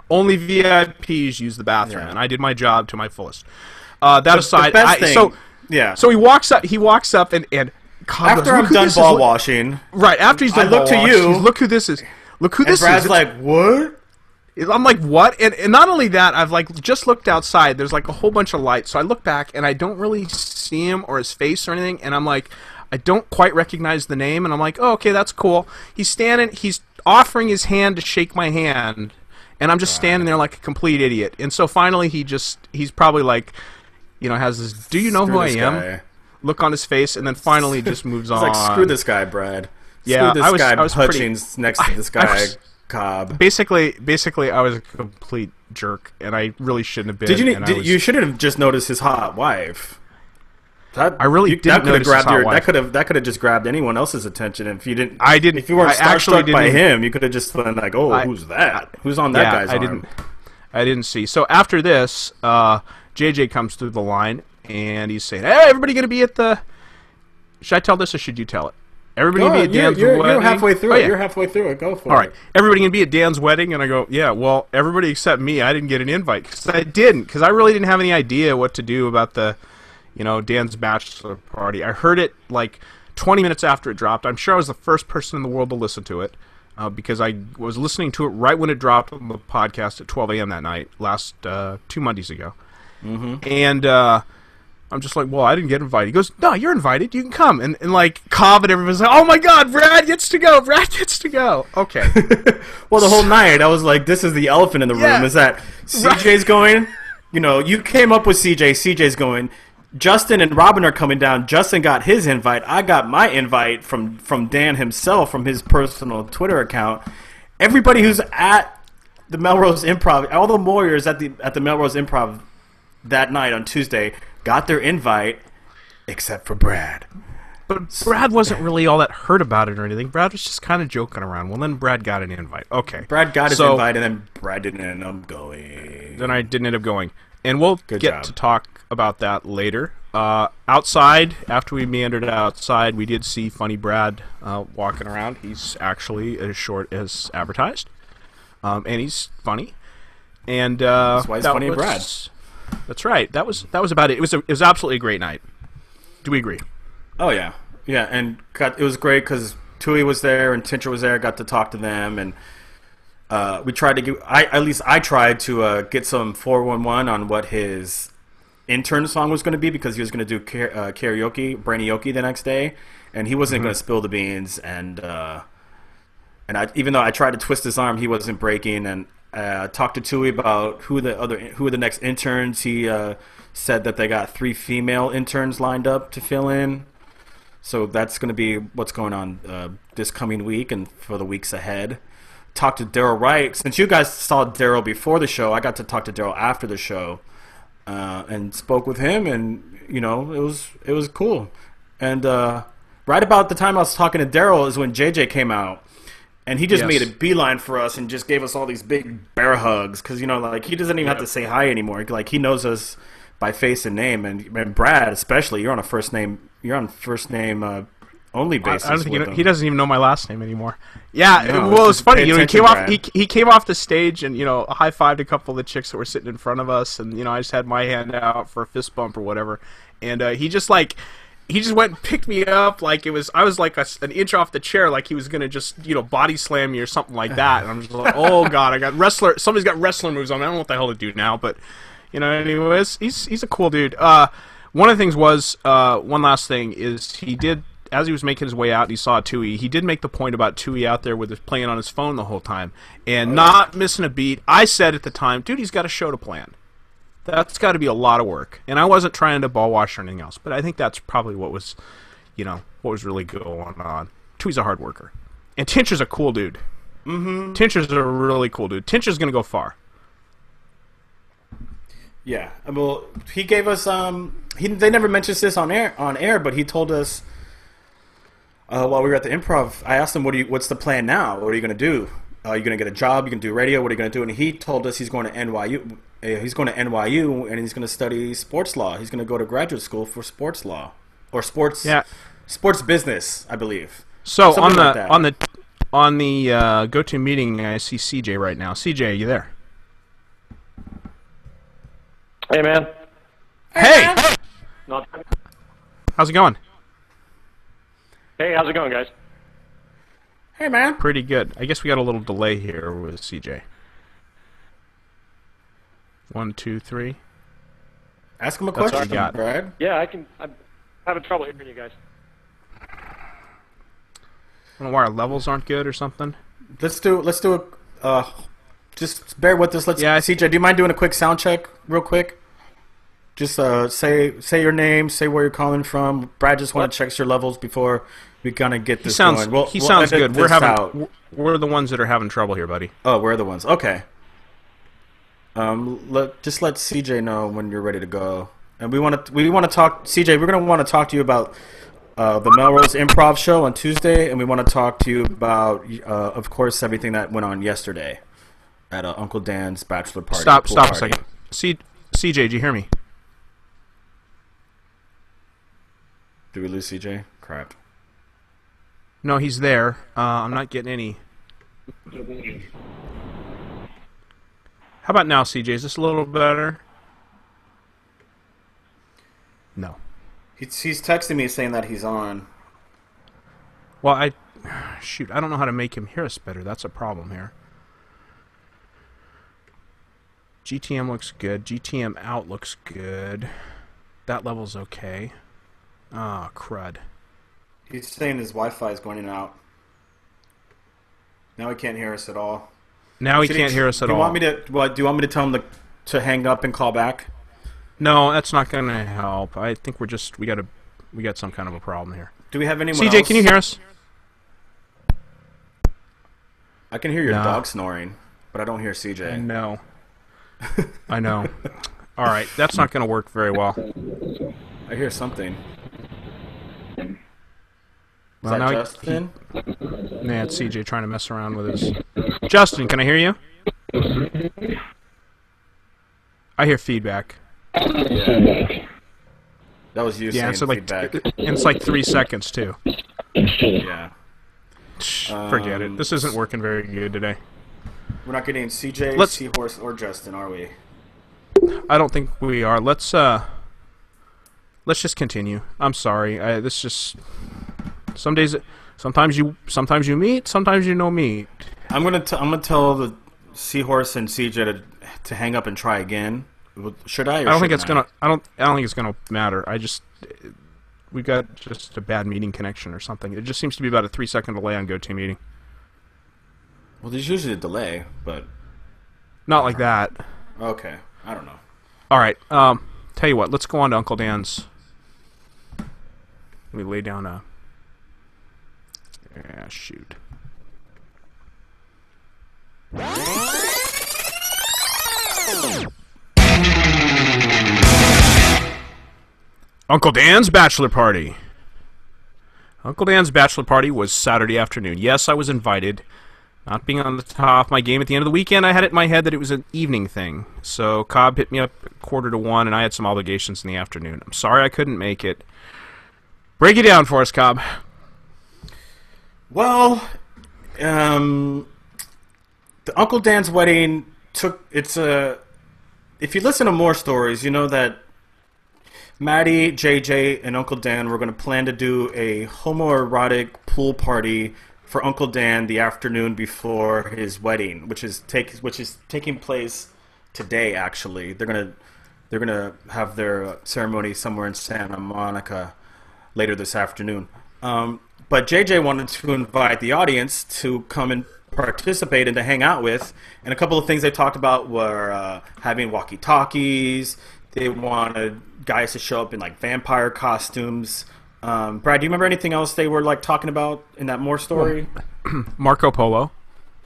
only VIPs use the bathroom, and I did my job to my fullest. That aside, so he walks up and Cobb after I'm done ball washing, right after he's done, I look to you. Look who this is. Look who this is. Brad's like, what? I'm like, what? And not only that, I've like just looked outside. There's like a whole bunch of lights. So I look back and I don't really see him or his face or anything. And I'm like, I don't quite recognize the name. And I'm like, oh, okay, that's cool. He's standing. He's offering his hand to shake my hand. And I'm just standing there like a complete idiot. And so finally he's probably like, has this, do you know who I am? Look on his face. And then finally just moves on. Like, screw this guy, Brad. Yeah, screw this guy Hutchings next to this guy Cobb. Basically, I was a complete jerk, and I really shouldn't have been. You shouldn't have just noticed his hot wife. I really didn't notice his hot wife. That could have just grabbed anyone else's attention. If you didn't, If you weren't starstruck by him, you could have just been like, "Oh, who's that? Who's on that guy's arm?" I didn't see. So after this, JJ comes through the line, and he's saying, "Hey, everybody going to be at the." Should I tell this or should you tell it? Everybody gonna be at Dan's wedding. You're halfway through it. You're halfway through it. Go for it. All right. Everybody gonna be at Dan's wedding, and I go, yeah. Well, everybody except me. I didn't get an invite because I really didn't have any idea what to do about the, Dan's bachelor party. I heard it like 20 minutes after it dropped. I'm sure I was the first person in the world to listen to it because I was listening to it right when it dropped on the podcast at 12 a.m. that night, last 2 Mondays ago, and. I'm just like, well, I didn't get invited. He goes, no, you're invited. You can come. And like, Cobb and everyone's like, oh, my God, Brad gets to go. Brad gets to go. Okay. Well, the whole night, I was like, this is the elephant in the room, is that CJ's going. You came up with CJ. CJ's going. Justin and Robin are coming down. Justin got his invite. I got my invite from Dan himself, from his personal Twitter account. Everybody who's at the Melrose Improv, all the Moyers at the Melrose Improv that night on Tuesday got their invite, except for Brad. But Brad wasn't really all that hurt about it or anything. Brad was just kind of joking around. Well, then Brad got an invite. Okay. Brad got his invite, and then Brad didn't end up going. Then I didn't end up going. And we'll get to talk about that later. Outside, after we meandered outside, we did see Funny Brad walking around. He's actually as short as advertised. And he's funny. And that's why he's funny and Brad. That's right. That was about it. It was absolutely a great night. Do we agree? Oh yeah, and it was great because Tui was there and Tincher was there. Got to talk to them, and we tried to get. I tried to get some 411 on what his intern song was going to be because he was going to do karaoke, brainyoke the next day, and he wasn't going to spill the beans. And even though I tried to twist his arm, he wasn't breaking. And talked to Tui about who are the next interns. He said that they got 3 female interns lined up to fill in. So that's going to be what's going on this coming week and for the weeks ahead. Talked to Daryl Wright. Since you guys saw Daryl before the show, I got to talk to Daryl after the show and spoke with him, and it was cool. And right about the time I was talking to Daryl is when JJ came out. And he just made a beeline for us and just gave us all these big bear hugs because, he doesn't even have to say hi anymore. Like, he knows us by face and name. And Brad, especially, you're on first name only basis. I don't think he doesn't even know my last name anymore. Yeah, no, well, it was funny. He came off the stage and, high-fived a couple of the chicks that were sitting in front of us. And, I just had my hand out for a fist bump or whatever. And he just went and picked me up like I was like an inch off the chair, like he was going to just, body slam me or something like that. And I'm just like, oh, God, somebody's got wrestler moves on me. I don't know what the hell to do now. But, anyways, he's a cool dude. One of the things was, one last thing is he did, as he was making his way out and he saw Tui, he did make the point about Tui out there playing on his phone the whole time and not missing a beat. I said at the time, dude, he's got a show to plan. That's got to be a lot of work. And I wasn't trying to ball wash or anything else, but I think that's probably what was, what was really going on. Tui's a hard worker. And Tincher's a cool dude. Mm-hmm. Tincher's a really cool dude. Tincher's going to go far. Yeah. Well, he gave us, they never mentioned this on air, but he told us, while we were at the Improv, I asked him, what's the plan now? What are you going to do? Are you going to get a job? You can do radio? What are you going to do? And he told us he's going to NYU. He's going to NYU, and he's going to study sports law. He's going to go to graduate school for sports law or sports business, I believe. So on the GoToMeeting, I see CJ right now. CJ, are you there? Hey, man. Hey. How's it going? Hey, how's it going, guys? Hey, man. Pretty good. I guess we got a little delay here with CJ. 1, 2, 3. Ask him a question, Brad. Yeah, I'm having trouble hearing you guys. I don't know why our levels aren't good or something. Let's do a. Just bear with us. CJ, do you mind doing a quick sound check, real quick? Just say your name, say where you're calling from. Brad just want to check your levels before we kind of get this going. He sounds good. We're the ones that are having trouble here, buddy. Oh, we're the ones. Okay. Just let CJ know when you're ready to go. And we want to talk, CJ. We're going to want to talk to you about the Melrose Improv show on Tuesday, and we want to talk to you about, of course, everything that went on yesterday at Uncle Dan's bachelor party. Stop a second. CJ, did you hear me? Did we lose CJ? Crap. No, he's there. I'm not getting any. How about now, CJ? Is this a little better? No. He's texting me saying that he's on. Well, I don't know how to make him hear us better. That's a problem here. GTM looks good. GTM out looks good. That level's okay. Ah, crud. He's saying his Wi-Fi is going in and out. Now he can't hear us at all. Now he can't hear us at all. Do you want me to tell him to hang up and call back? No, that's not going to help. I think we got some kind of a problem here. Do we have anyone CJ, else? can you hear us? I can hear your dog snoring, but I don't hear CJ. I know. I know. All right, that's not going to work very well. I hear something. Well, now Justin? Nah, it's CJ trying to mess around with his... Justin, can I hear you? I hear feedback. Yeah. That was you saying feedback. And it's like 3 seconds, too. Yeah. Forget it. This isn't working very good today. We're not getting CJ, Seahorse, or Justin, are we? I don't think we are. Let's just continue. I'm sorry. This just... Some days, sometimes you meet, sometimes you no meet. I'm gonna tell the Seahorse and CJ to hang up and try again. Should I? I don't think it's gonna. I don't think it's gonna matter. We got just a bad meeting connection or something. It just seems to be about a 3-second delay on GoToMeeting. Well, there's usually a delay, but not like that. Okay, I don't know. All right. Tell you what. Let's go on to Uncle Dan's. Let me lay down a. Yeah, shoot. Uncle Dan's bachelor party. Uncle Dan's bachelor party was Saturday afternoon. Yes, I was invited. Not being on the top of my game at the end of the weekend, I had it in my head that it was an evening thing. So Cobb hit me up at 1:45, and I had some obligations in the afternoon. I'm sorry I couldn't make it. Break it down for us, Cobb. Well, the Uncle Dan's wedding if you listen to more stories, you know that Maddie, JJ, and Uncle Dan were going to plan to do a homoerotic pool party for Uncle Dan the afternoon before his wedding, which is taking place today. Actually, they're gonna have their ceremony somewhere in Santa Monica later this afternoon. But JJ wanted to invite the audience to come and participate and to hang out with. And a couple of things they talked about were having walkie-talkies. They wanted guys to show up in like vampire costumes. Brad, do you remember anything else they were like talking about in that Mohr story? Marco Polo.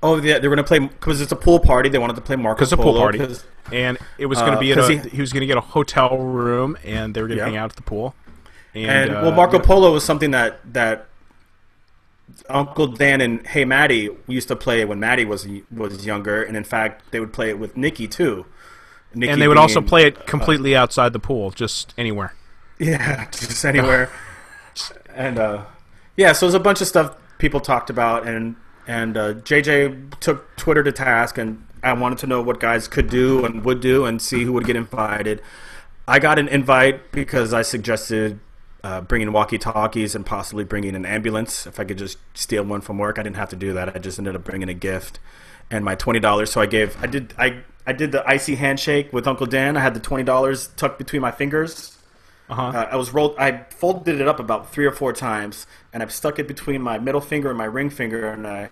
Oh yeah, they were gonna play because it's a pool party. They wanted to play Marco Polo. Because it's a pool party, and it was going to be he was going to get a hotel room, and they were going to hang out at the pool. And Marco Polo was something that Uncle Dan and Hey Maddie used to play when Maddie was younger, and in fact they would play it with Nikki too. Nikki and they would also play it completely outside the pool, just anywhere. Yeah, just anywhere. And so there's a bunch of stuff people talked about, and JJ took Twitter to task, and I wanted to know what guys could do and would do and see who would get invited. I got an invite because I suggested bringing walkie-talkies and possibly bringing an ambulance. If I could just steal one from work, I didn't have to do that. I just ended up bringing a gift and my $20. So I did the icy handshake with Uncle Dan. I had the $20 tucked between my fingers. I folded it up about 3 or 4 times, and I stuck it between my middle finger and my ring finger, and I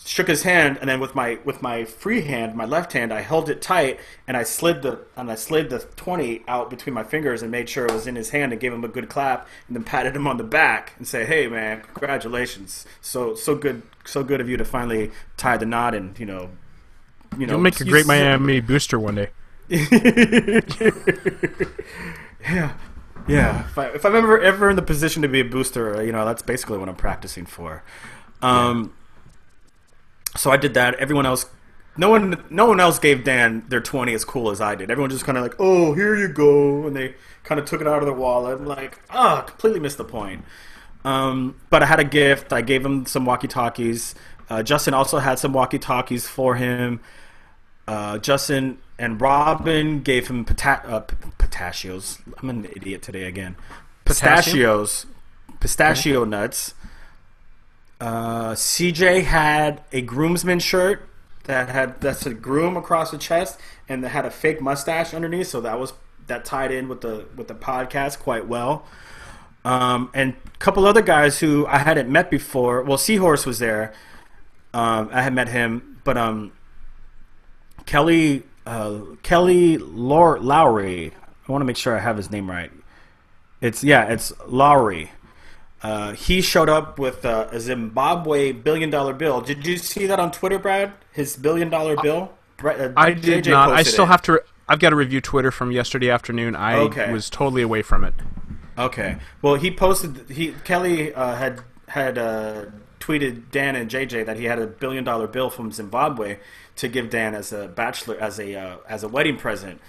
shook his hand, and then with my free hand, my left hand, I held it tight, and I slid the 20 out between my fingers and made sure it was in his hand and gave him a good clap, and then patted him on the back and say, "Hey man, congratulations! So good of you to finally tie the knot and You'll make a great Miami booster one day." Yeah. If I'm ever in the position to be a booster, that's basically what I'm practicing for. So I did that. Everyone else, no one else gave Dan their 20 as cool as I did. Everyone just kind of like, "Oh, here you go," and they kind of took it out of their wallet. I'm like, completely missed the point. But I had a gift. I gave him some walkie-talkies. Justin also had some walkie-talkies for him. Justin and Robin gave him pistachios. I'm an idiot today again. Pistachio nuts. CJ had a groomsman shirt that's a groom across the chest and that had a fake mustache underneath, so that tied in with the podcast quite well. And a couple other guys who I hadn't met before. Well, Seahorse was there. I had met him, but Kelly Lowry. I want to make sure I have his name right. It's Lowry. He showed up with a Zimbabwe $1 billion bill. Did you see that on Twitter, Brad? His $1 billion bill. I did not. I still have to. I've got to review Twitter from yesterday afternoon. I was totally away from it. Okay. Well, he posted. Kelly had tweeted Dan and JJ that he had a $1 billion bill from Zimbabwe to give Dan as a bachelor as a wedding present,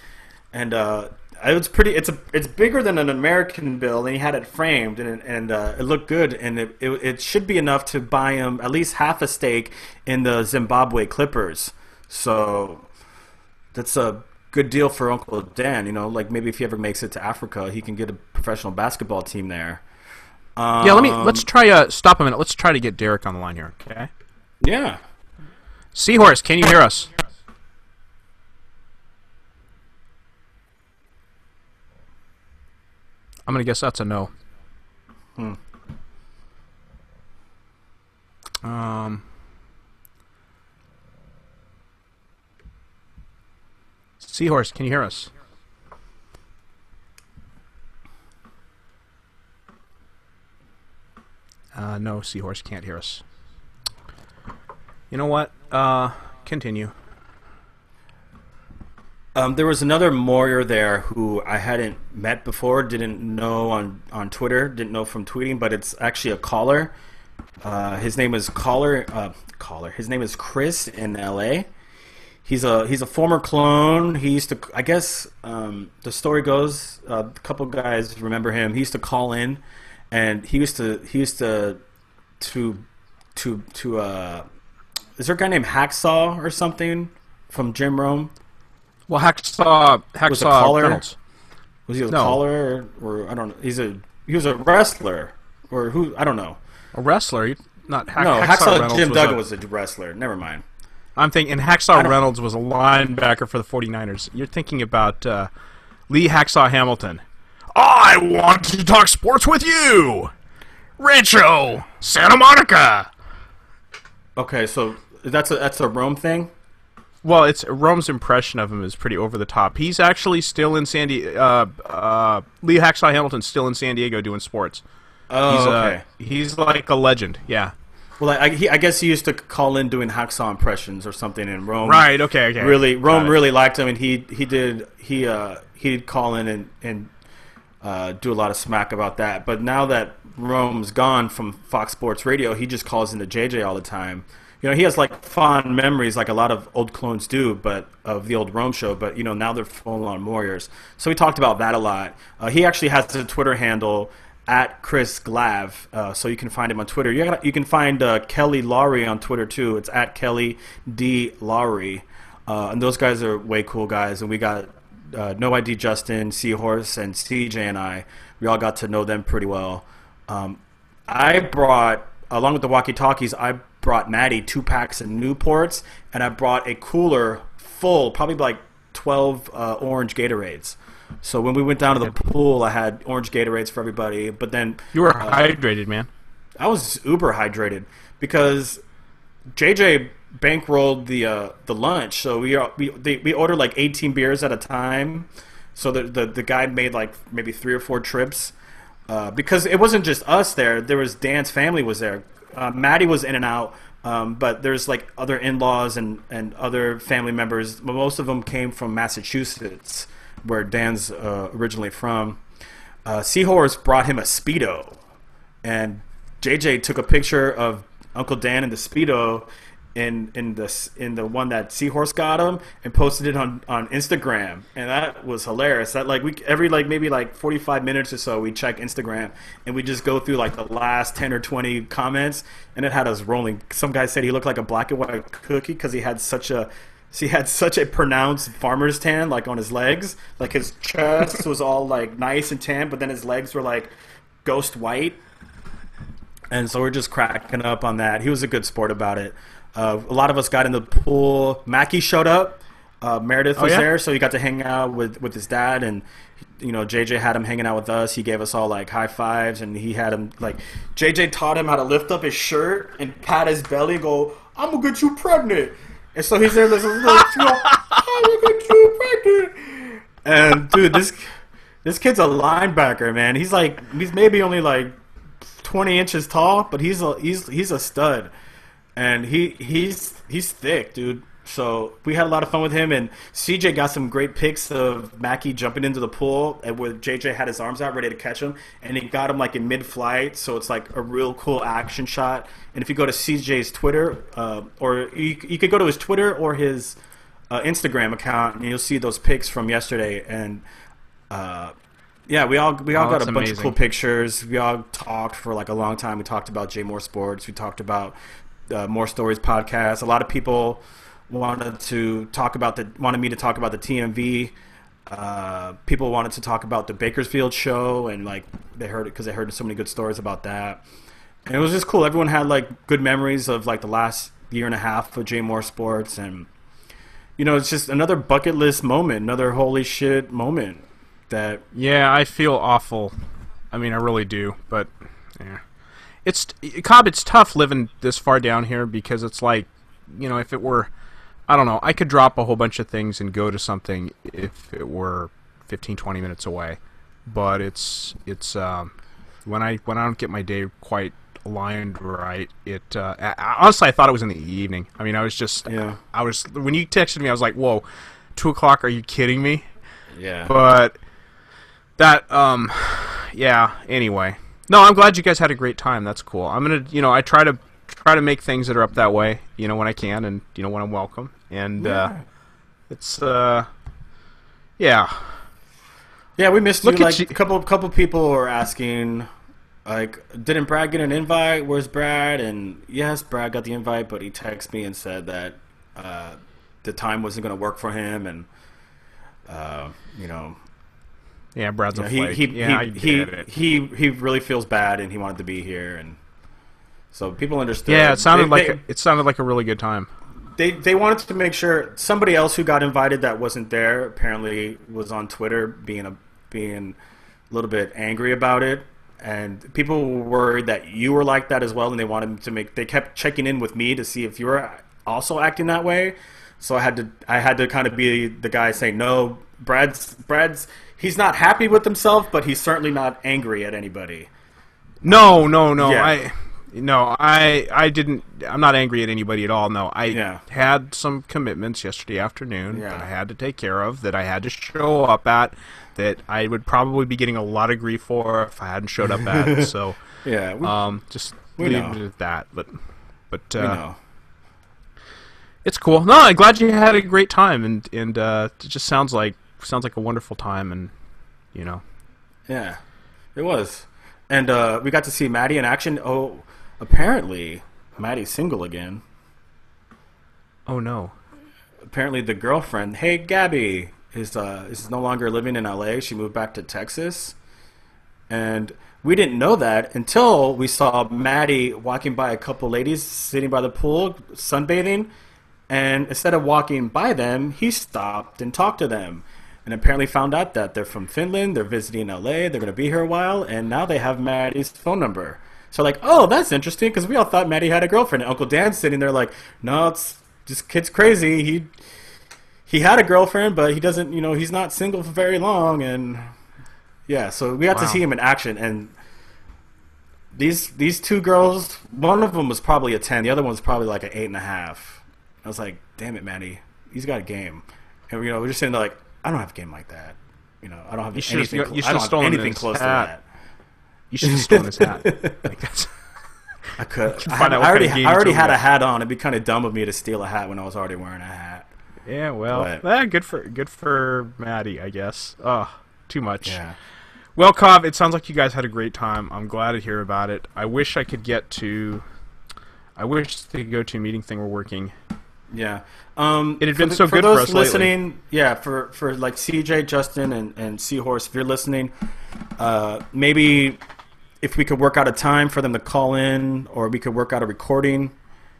and it was pretty. It's bigger than an American bill, and he had it framed, and it looked good, and it should be enough to buy him at least half a stake in the Zimbabwe Clippers. So that's a good deal for Uncle Dan. Like maybe if he ever makes it to Africa, he can get a professional basketball team there. Let's try. Stop a minute. Let's try to get Derek on the line here. Okay. Yeah. Seahorse, can you hear us? I'm gonna guess that's a no. Seahorse, can you hear us? No, Seahorse can't hear us. You know what? Continue. There was another Mohr there who I hadn't met before, didn't know on Twitter, didn't know from tweeting, but it's actually a caller. His name is His name is Chris in LA. He's a former clone. He used to, I guess, the story goes, a couple guys remember him. He used to call in, and he used to is there a guy named Hacksaw or something from Jim Rome? Well, Hacksaw Reynolds. Was he a caller or I don't know? He was a wrestler or who? I don't know. A wrestler? Not Hacksaw Reynolds. Jim Duggan was a wrestler. Never mind. I'm thinking Hacksaw Reynolds was a linebacker for the 49ers. You're thinking about Lee Hacksaw Hamilton. I want to talk sports with you, Rancho Santa Monica. Okay, so that's a Rome thing. Well, it's Rome's impression of him is pretty over the top. He's actually still in San Diego. Lee Hacksaw Hamilton's still in San Diego doing sports. Oh, okay. He's like a legend. Yeah. Well, I guess he used to call in doing Hacksaw impressions or something in Rome. Right. Okay. Rome really liked him, and he'd call in and do a lot of smack about that. But now that Rome's gone from Fox Sports Radio, he just calls into JJ all the time. You know, he has like fond memories, like a lot of old clones do, but of the old Rome show. But you know, now they're full-on warriors. So we talked about that a lot. He actually has a Twitter handle at Chris Glav, so you can find him on Twitter. You can find Kelly Lowry on Twitter too. It's at Kelly D Lowry, and those guys are way cool guys. And we got No ID Justin, Seahorse, and CJ and I. We all got to know them pretty well. I brought, along with the walkie-talkies, I brought Maddie 2 packs of Newports, and I brought a cooler full, probably like 12 orange Gatorades. So when we went down to the pool, I had orange Gatorades for everybody. But then you were hydrated, man. I was uber hydrated because JJ bankrolled the lunch. So we ordered like 18 beers at a time. So the guy made like maybe 3 or 4 trips because it wasn't just us there. There was Dan's family was there. Maddie was in and out, but there's like other in-laws and other family members. Most of them came from Massachusetts, where Dan's originally from. Seahorse brought him a Speedo, and JJ took a picture of Uncle Dan in the Speedo in the one that Seahorse got him and posted it on Instagram, and that was hilarious. That like every maybe 45 minutes or so we check Instagram and we just go through like the last 10 or 20 comments, and it had us rolling. Some guy said he looked like a black and white cookie because he had such a pronounced farmer's tan like on his legs. Like his chest was all like nice and tan, but then his legs were like ghost white. And so we're just cracking up on that. He was a good sport about it. A lot of us got in the pool. Mackie showed up. Meredith was there, so he got to hang out with his dad, and you know JJ had him hanging out with us. He gave us all like high fives, and he had him like JJ taught him how to lift up his shirt and pat his belly and go, "I'm gonna get you pregnant." And so he's there, listening, "I'm gonna get you pregnant." And dude, this kid's a linebacker, man. He's maybe only like 20 inches tall, but he's a stud. And he's thick, dude. So we had a lot of fun with him, and CJ got some great pics of Mackie jumping into the pool, and where JJ had his arms out ready to catch him, and he got him like in mid-flight, so it's like a real cool action shot. And if you go to CJ's Twitter, or you could go to his Twitter or his Instagram account, and you'll see those pics from yesterday. And yeah, we all got a bunch of cool pictures. We all talked for like a long time. We talked about Jay Mohr Sports. We talked about More Stories podcast. A lot of people wanted me to talk about the TMV. People wanted to talk about the Bakersfield show, and like they heard so many good stories about that. And it was just cool. Everyone had like good memories of like the last year and a half of Jay Mohr Sports, and you know, it's just another bucket list moment, another holy shit moment. Yeah, I feel awful. I mean, I really do, but yeah. Cobb, it's tough living this far down here because it's like, you know, if it were, I don't know, I could drop a whole bunch of things and go to something if it were 15, 20 minutes away. But it's when I don't get my day quite aligned right, honestly, I thought it was in the evening. I mean, I was just, when you texted me, I was like, whoa, 2 o'clock, are you kidding me? Yeah. But that, yeah, anyway. No, I'm glad you guys had a great time. That's cool. I'm gonna, you know, I try to make things that are up that way, you know, when I can, and you know, when I'm welcome. And it's yeah, we missed you. Like a couple people were asking, like, didn't Brad get an invite? Where's Brad? And yes, Brad got the invite, but he texted me and said that the time wasn't going to work for him, and you know. Yeah, Brad's a flake. He really feels bad, and he wanted to be here, and so people understood. Yeah, it sounded like a really good time. They wanted to make sure somebody else who got invited that wasn't there apparently was on Twitter being a little bit angry about it, and people were worried that you were like that as well, and they kept checking in with me to see if you were also acting that way. So I had to kind of be the guy saying, no, Brad's he's not happy with himself, but he's certainly not angry at anybody. No. Yeah. I didn't. I'm not angry at anybody at all. No, I had some commitments yesterday afternoon that I had to take care of, that I had to show up at, that I would probably be getting a lot of grief for if I hadn't showed up at. So just leave it at that. But we know. It's cool. No, I'm glad you had a great time, and it just sounds like a wonderful time, and Yeah, it was, and we got to see Maddie in action. Oh. Apparently, Maddie's single again. Oh no! Apparently, the girlfriend, hey Gabby, is no longer living in LA. She moved back to Texas, and we didn't know that until we saw Maddie walking by a couple ladies sitting by the pool sunbathing, and instead of walking by them, he stopped and talked to them, and apparently found out that they're from Finland. They're visiting LA. They're going to be here a while, and now they have Maddie's phone number. So like, oh, that's interesting, because we all thought Maddie had a girlfriend. And Uncle Dan's sitting there like, no, it's this kid's crazy. He had a girlfriend, but he doesn't, he's not single for very long. And yeah, so we got to see him in action. And these two girls, one of them was probably a 10, the other one was probably like an 8.5. I was like, damn it, Maddie, he's got a game. And we're just sitting there like, I don't have a game like that. I don't have anything close to that. You should have stolen his hat. I could. I already had a hat on. It'd be kind of dumb of me to steal a hat when I was already wearing a hat. Yeah, well, good for Maddie, I guess. Oh, too much. Yeah. Well, Cobb, it sounds like you guys had a great time. I'm glad to hear about it. I wish the GoToMeeting thing were working. Yeah. It had been so good for us listening, lately. Yeah, for like CJ, Justin, and Seahorse, if you're listening, maybe if we could work out a time for them to call in, or we could work out a recording,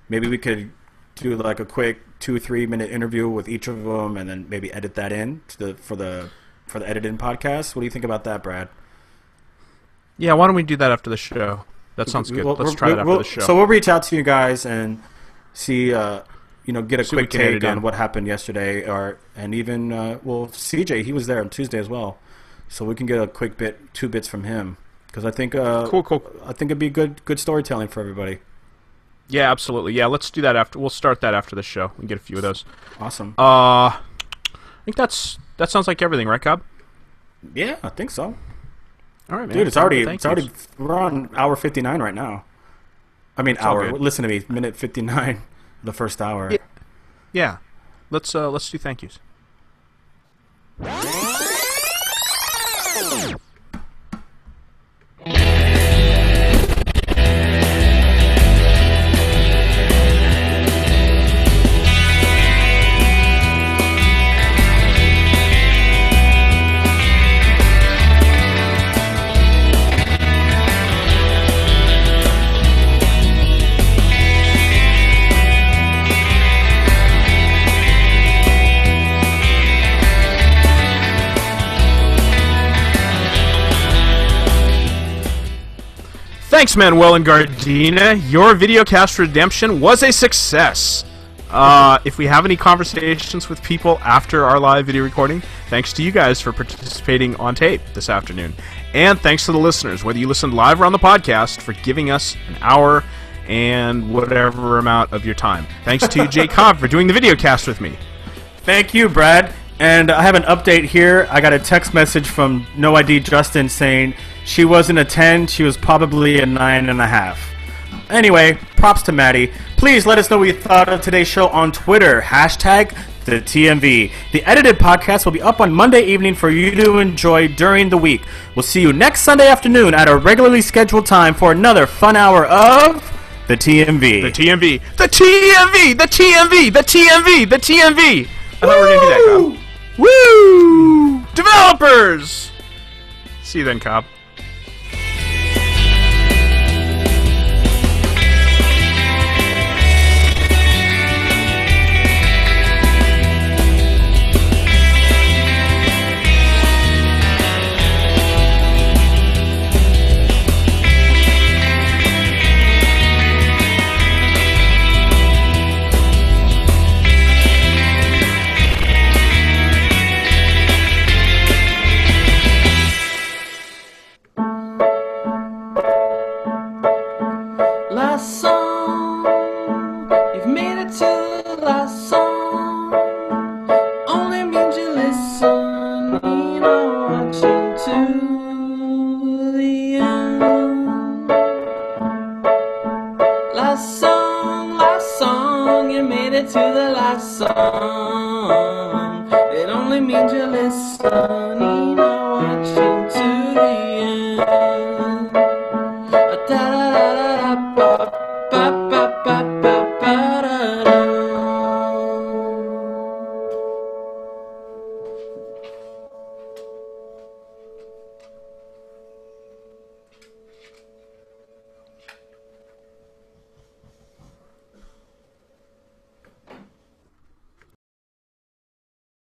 maybe we could do like a quick 2-3 minute interview with each of them, and then maybe edit that in for the edited podcast. What do you think about that, Brad? Yeah, why don't we do that after the show? That sounds good. Let's try that after the show. So we'll reach out to you guys and see, get a quick take on what happened yesterday, and even CJ, he was there on Tuesday as well, so we can get a quick two bits from him, because I think cool. I think it'd be good storytelling for everybody. Yeah, absolutely. Yeah, let's do that after. We'll start that after the show. We can get a few of those. Awesome. I think that sounds like everything, right, Cobb? Yeah, I think so. All right, man. Dude, it's already we're on hour 59 right now. I mean, listen to me, minute 59, the first hour. Yeah. Let's do thank yous. Thanks, Manuel and Gardena. Your videocast redemption was a success. If we have any conversations with people after our live video recording, thanks to you guys for participating on tape this afternoon. And thanks to the listeners, whether you listened live or on the podcast, for giving us an hour and whatever amount of your time. Thanks to Jay Cobb for doing the videocast with me. Thank you, Brad. And I have an update here. I got a text message from No ID Justin saying she wasn't a 10, she was probably a 9.5. Anyway, props to Maddie. Please let us know what you thought of today's show on Twitter. Hashtag TheTMV. The edited podcast will be up on Monday evening for you to enjoy during the week. We'll see you next Sunday afternoon at a regularly scheduled time for another fun hour of The TMV. The TMV. The TMV. The TMV. The TMV. The TMV. I thought we were going to do that, Cobb. Woo! Developers! See you then, Cobb. You've made it to the last song. Only means you're listening or watching to the end. Last song, you made it to the last song. It only means you're listening or